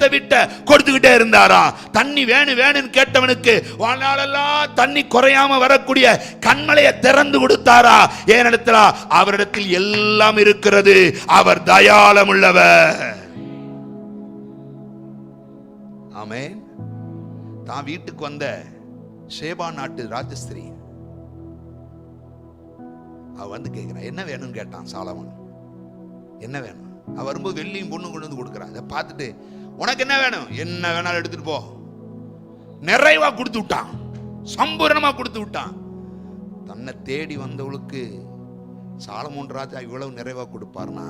தவிட்ட கொடுத்துக்கிட்டே இருந்தாராம். தண்ணி வேணும்னு கேட்டவனுக்கு வாழ்நாளெல்லாம் தண்ணி குறையாம வரக்கூடிய கண்மலையை திறந்து கொடுத்தாரா. ஏனிடத்துல அவரிடத்தில் எல்லாம் இருக்கிறது. அவர் தயாளம் உள்ளவர். ஆமென். தான் வீட்டுக்கு வந்த ஷேபா நாட்டு ராஜஸ்திரி அவ வந்து கேட்கிறான், என்ன வேணும்னு கேட்டான் சாலமன். என்ன வேணும்? அவ வரும்போது வெள்ளியும் பொண்ணும் கொண்டு வந்து கொடுக்குறான். அதை பார்த்துட்டு, உனக்கு என்ன வேணும்? என்ன வேணாலும் எடுத்துட்டு போ. நிறைவா கொடுத்து விட்டான், சம்பூர்ணமா கொடுத்து விட்டான். தன்னை தேடி வந்தவளுக்கு சாலமோன் ராஜா இவ்வளவு நிறைவா கொடுப்பார்னா,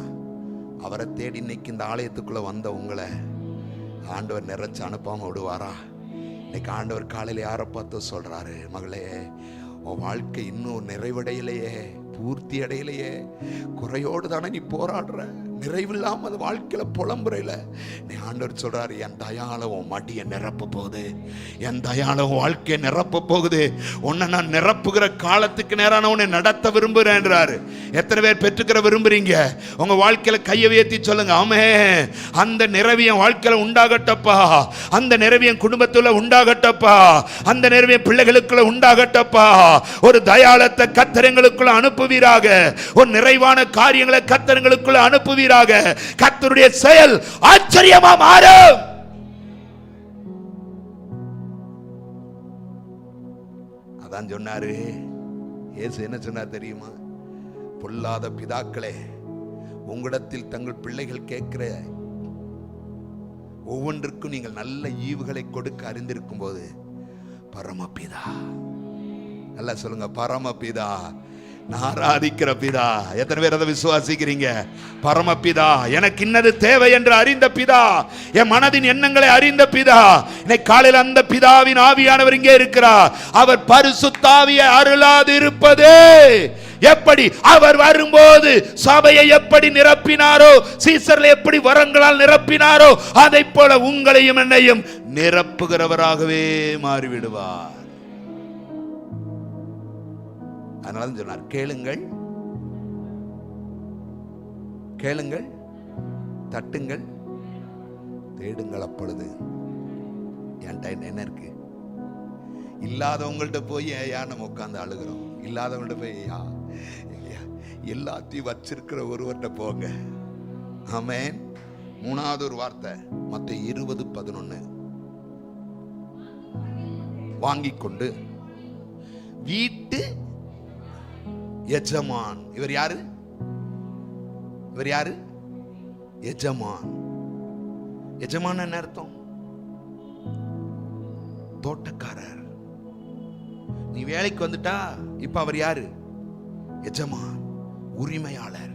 அவரை தேடி இன்னைக்கு இந்த ஆலயத்துக்குள்ள வந்த உங்களை ஆண்டவர் நிறைச்சு அனுப்பாம விடுவாரா? இன்னைக்கு ஆண்டவர் காலையில் யாரை பார்த்து சொல்றாரு, மகளே உன் வாழ்க்கை இன்னும் நிறைவடையிலேயே, பூர்த்தி அடையிலையே, குறையோடு தானே நீ போராடுற, நிறைவில்லாம அது வாழ்க்கையில புலம்புறையில நீ ஆண்டவர் சொல்றாரு, என் தயாளவும் மடியை நிரப்ப போகுது, என் தயாளவும் வாழ்க்கையை நிரப்ப போகுது, உன்னை நான் நிரப்புகிற காலத்துக்கு நேரான உன்னை நடத்த விரும்புறேன்றாரு. எத்தனை பேர் பெற்றுக்கிற விரும்புறீங்க? உங்க வாழ்க்கையில கையை உயர்த்தி சொல்லுங்க, ஆமே அந்த நிறைவியம் வாழ்க்கையில உண்டாகட்டப்பா, அந்த நிறைவியம் குடும்பத்துல உண்டாகட்டப்பா, அந்த நிறைவியம் பிள்ளைகளுக்குள்ள உண்டாகட்டப்பா. ஒரு தயாளத்தை கத்தரங்களுக்குள்ள அனுப்புவீராக, ஒரு நிறைவான காரியங்களை கத்தரங்களுக்குள்ள அனுப்புவீராக. கர்த்தருடைய செயல் ஆச்சரியமா மாறும். அதான் சொன்னாரு இயேசு. என்ன சொன்னார் தெரியுமா? பொல்லாத பிதாக்களே, உங்களிடத்தில் தங்கள் பிள்ளைகள் கேட்கிற ஒவ்வொன்றுக்கும் நீங்கள் நல்ல ஈவுகளை கொடுக்க அறிந்திருக்கும் போது பரமபிதா, நல்லா சொல்லுங்க, பரமபிதா, நான் ஆராதிக்கிற பிதா. எத்தனை பேர் அதை விசுவாசிக்கிறீங்க? பரமபிதா, எனக்கு இன்னது தேவை என்று அறிந்த பிதா, என் மனதின் எண்ணங்களை அறிந்த பிதா. இன்னைக்கு காலையில் அந்த பிதாவின் ஆவியானவர் இங்கே இருக்கிறார். அவர் பரிசுத்த ஆவியை அருளாது இருப்பது எப்படி? அவர் வரும்போது சபையை எப்படி நிரப்பினாரோ, சீசர்களை எப்படி வரங்களால் நிரப்பினாரோ, அதை போல உங்களையும் என்னையும் நிரப்புகிறவராகவே மாறிவிடுவார். அதனால சொன்னார், கேளுங்கள், கேளுங்கள், தட்டுங்கள், தேடுங்கள், அப்பொழுது. என்கிட்ட என்ன இருக்கு? இல்லாதவங்கள்ட்ட போய் ஏன் நம்ம உட்கார்ந்து அழுகிறோம்? இல்லாதவங்கள்ட்ட போய் எல்லாத்தையும் வச்சிருக்கிற ஒருவர்கிட்ட போங்க. ஆமென். மூணாவது ஒரு வார்த்தை மத்தேயு 20:11, வாங்கிக் கொண்டு வீட்டு எஜமான். இவர் யாரு? இவர் யாரு? எஜமான். எஜமான் என்ன அர்த்தம்? தோட்டக்காரர். நீ வேலைக்கு வந்துட்டா இப்ப அவர் யாரு? எஜமான், உரிமையாளர்.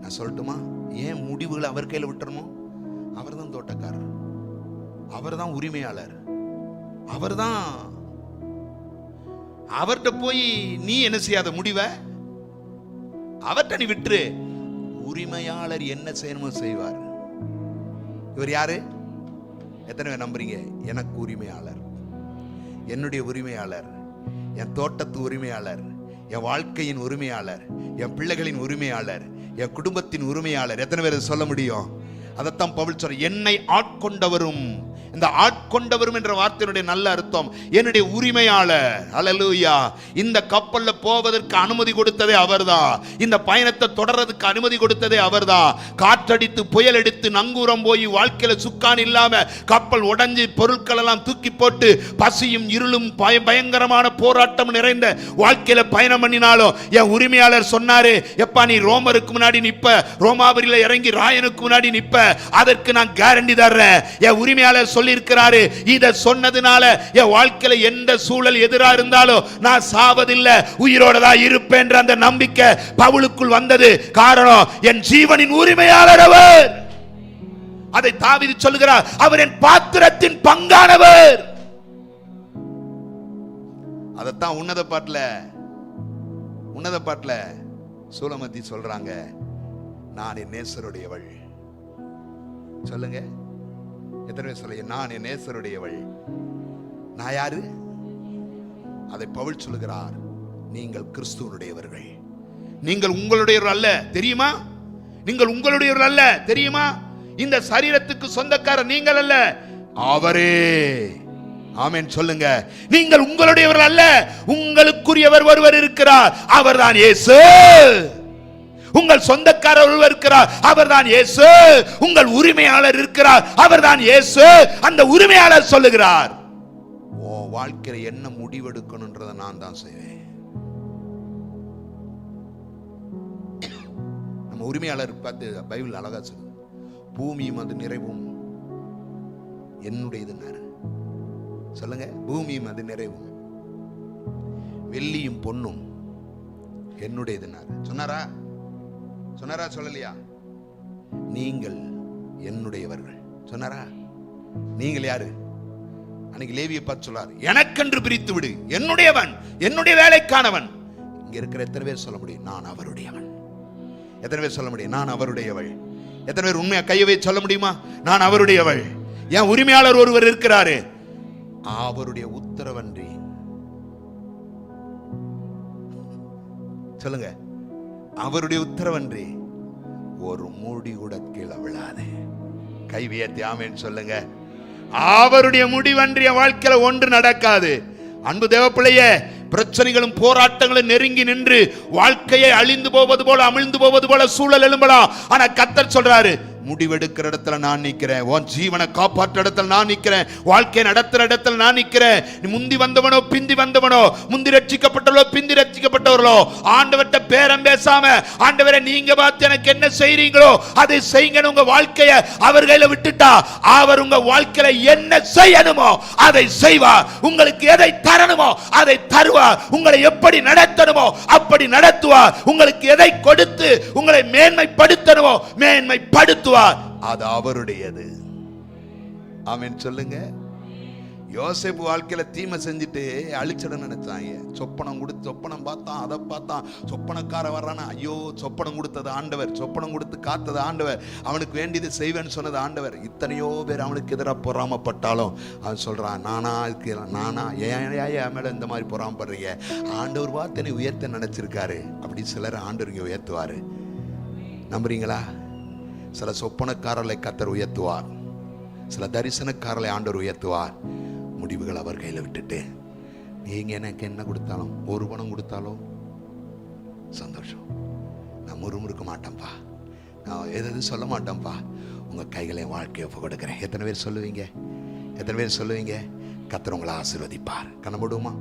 நான் சொல்லட்டுமா? ஏன் முடிவுகளை அவர் கையில் விட்டுறணும்? அவர் தான் தோட்டக்காரர், அவர் தான் உரிமையாளர், அவர் தான். அவர்கிட்ட போய் நீ என்ன செய்யாத, முடிவை அவர்கிட்ட நீ விட்டுரு. உரிமையாளர் என்ன செய்யணுமோ செய்வார். இவர் யாரு? எத்தனை பேர் நம்புறீங்க? எனக்கு உரிமையாளர், என்னுடைய உரிமையாளர், என் தோட்டத்து உரிமையாளர், என் வாழ்க்கையின் உரிமையாளர், என் பிள்ளைகளின் உரிமையாளர், என் குடும்பத்தின் உரிமையாளர். எத்தனை பேர் சொல்ல முடியும்? அதைத்தான் பவுல் சொல்ற, என்னை ஆட்கொண்டவரும். இந்த ஆட்கொண்டவரும் என்ற வார்த்தையினுடைய நல்ல அர்த்தம் என்னுடைய உரிமையாளர். அல்லேலூயா. இந்த கப்பல்ல போவதற்கு அனுமதி கொடுத்ததே அவர்தான். இந்த பயணத்தை தொடர்றதுக்கு அனுமதி கொடுத்ததே அவர்தான். காற்றடித்து புயல் எடுத்து நங்கூரம் போய் வாழ்க்கையில சுக்கான் இல்லாம கப்பல் உடைஞ்சு பொருட்கள் எல்லாம் தூக்கி போட்டு பசியும் இருளும் பயங்கரமான போராட்டம் நிறைந்த வாழ்க்கையில பயணம் பண்ணினாலும் என் உரிமையாளர் சொன்னாரு, எப்பா நீ ரோமருக்கு முன்னாடி நிப்ப, ரோமாபுரியில இறங்கி ராயனுக்கு முன்னாடி நிப்ப, அதற்கு நான் கேரண்டி தர்றேன். என் உரிமையாளர் சொல்லி இருக்கிறாரு. இத சொன்னதுனால என் வாழ்க்கையில எந்த சூழல் எதிரா இருந்தாலும் நான் சாவதில்லை, உயிரோட தான் இருப்பேன். அந்த நம்பிக்கை பவுலுக்குள் வந்தது. காரணம், என் ஜீவனின் உரிமையாளர் அவர். அதை தாவீது சொல்லுகிறார், அவர் என் பாத்திரத்தின் பங்கானவர். அதத்தான் உன்னத பாட்டுல சூலமத்தி சொல்றாங்க, நான் என் நேசருடையவள். சொல்லுங்க, எத்தனை பேர் சொல்லுங்க, நான் என் நேசருடையவள். நான் யாரு? அதை பவுல் சொல்லுகிறார், நீங்கள் கிறிஸ்துவனுடையவர்கள். நீங்கள் உங்களுடையவர்கள் அல்ல, தெரியுமா? நீங்கள் உங்களுடையவர்கள் அல்ல, தெரியுமா? இந்த சரீரத்துக்கு சொந்தக்காரர் நீங்கள் அல்ல, அவரே. ஆமென் சொல்லுங்க. நீங்கள் உங்களுடையவர்கள் அல்ல, உங்களுக்குரியவர் ஒருவர் இருக்கிறார், அவர்தான் இயேசு. உங்கள் சொந்தக்காரர் ஒருவர் இருக்கிறார், அவர்தான் இயேசு. உங்கள் உரிமையாளர் இருக்கிறார், அவர்தான் இயேசு. அந்த உரிமையாளர் சொல்லுகிறார், ஓ வாழ்க்கையில என்ன முடிவெடுக்கணும்ன்றதை நான் தான் செய்வேன். நம்ம உரிமையாளர் பார்த்து பைபிள் அழகா சொல்லுது, பூமியும் அது நிறைவும் என்னுடையதுன்னாரு. சொல்லுங்க, பூமியும் அது நிறைவும் வெள்ளியும் பொன்னும் என்னுடையதுன்னாரு. சொன்னாரா? சொன்னாரா? சொல்லலையா? நீங்கள் என்னுடையவர்கள் சொன்னாரா? நீங்கள் யாரு? அன்னைக்கு லேவியை பார்த்து சொல்லார், எனக்கென்று பிரித்து விடு, என்னுடையவன், என்னுடைய வேலைக்கானவன். இங்க இருக்கிற எத்தனை பேர் சொல்ல முடியும், நான் அவருடையவன்? எத்தனை பேர் சொல்ல முடியும், நான் அவருடையவள்? எத்தனை பேர் உண்மையா கையவே சொல்ல முடியுமா, நான் அவருடையவள்? என் உரிமையாளர் ஒருவர் இருக்கிறாரு, அவருடைய உத்தரவன்றி. சொல்லுங்க, அவருடைய உத்தரவன்றி ஒரு மூடி கூட கீழே விழாது. கைவியத்தி ஆமென் சொல்லுங்க. அவருடைய முடிவன்றி என் வாழ்க்கையில ஒன்று நடக்காது. அன்பு தேவப்பிள்ளையே, பிரச்சனைகளும் போராட்டங்களும் நெருங்கி நின்று வாழ்க்கையை அழிந்து போவது போல, அமிழ்ந்து போவது போல சூழல் எழும்பலாம். ஆனா கர்த்தர் சொல்றாரு, முடிவெடுக்கிற இடத்துல நான் நிக்கிறேன், உன் ஜீவனை காப்பாற்ற இடத்துல நான் நிக்கிறேன், வாழ்க்கையை நடத்துற இடத்துல நான் நிக்கிறேன். நீ முந்தி வந்தவனோ பிந்தி வந்தவனோ, முந்தி ரட்சிக்கப்பட்டவர்களோ பிந்தி ரட்சிக்கப்பட்டவர்களோ, ஆண்டவர்கிட்ட பேரம் பேசாம, ஆண்டவரை நீங்க பார்த்து எனக்கு என்ன செய்றீங்களோ அதை செய்யுங்கன்னு உங்க வாழ்க்கையை அவர் கையில விட்டுட்டா, அவர் உங்க வாழ்க்கையில என்ன செய்யணுமோ அதை செய்வார். உங்களுக்கு எதை தரணுமோ அதை தருவார். உங்களை எப்படி நடத்தணுமோ அப்படி நடத்துவார். உங்களுக்கு எதை கொடுத்து உங்களை மேன்மைப்படுத்தணுமோ மேன்மைப்படுத்துவார். அது அவருடையது. ஆமென் சொல்லுங்க. யோசேப்பு வாழ்க்கையில தீமை செஞ்சுட்டு அழிச்சிட நினைச்சாங்க. சொப்பனம் கொடுத்து சொப்பனம் பார்த்தான், அதை பார்த்தான், சொப்பனக்கார வர்றானா, ஐயோ சொப்பனம் கொடுத்தது ஆண்டவர், சொப்பனம் கொடுத்து காத்தது ஆண்டவர், அவனுக்கு வேண்டியது செய்வேன்னு சொன்னது ஆண்டவர். இத்தனையோ பேர் அவனுக்கு எதிராக பொறாமப்பட்டாலும் அவன் சொல்றான், நானா ஏன் மேல இந்த மாதிரி பொறாமப்படுறீங்க, ஆண்டவர் பார்த்து என்னை உயர்த்த நினைச்சிருக்காரு. அப்படி சிலர் ஆண்டவர் இங்க உயர்த்துவாரு. நம்புறீங்களா? சில சொப்பனக்காரர்களை கர்த்தர் உயர்த்துவார், சில தரிசனக்காரர்களை ஆண்டவர் உயர்த்துவார். முடிவுகள் அவர் கையில் விட்டுட்டு, நீங்க எனக்கு என்ன கொடுத்தாலும், ஒரு பணம் கொடுத்தாலும் சந்தோஷம், நான் முறுமுறுக்க மாட்டேன்ப்பா, நான் எது சொல்ல மாட்டேன்ப்பா, உங்க கைகளை வாழ்க்கையை கொடுக்கிறேன். எத்தனை பேர் சொல்லுவீங்க? எத்தனை பேர் சொல்லுவீங்க? கர்த்தர் உங்களை ஆசீர்வதிப்பார். கண்ண மூடுவோமா?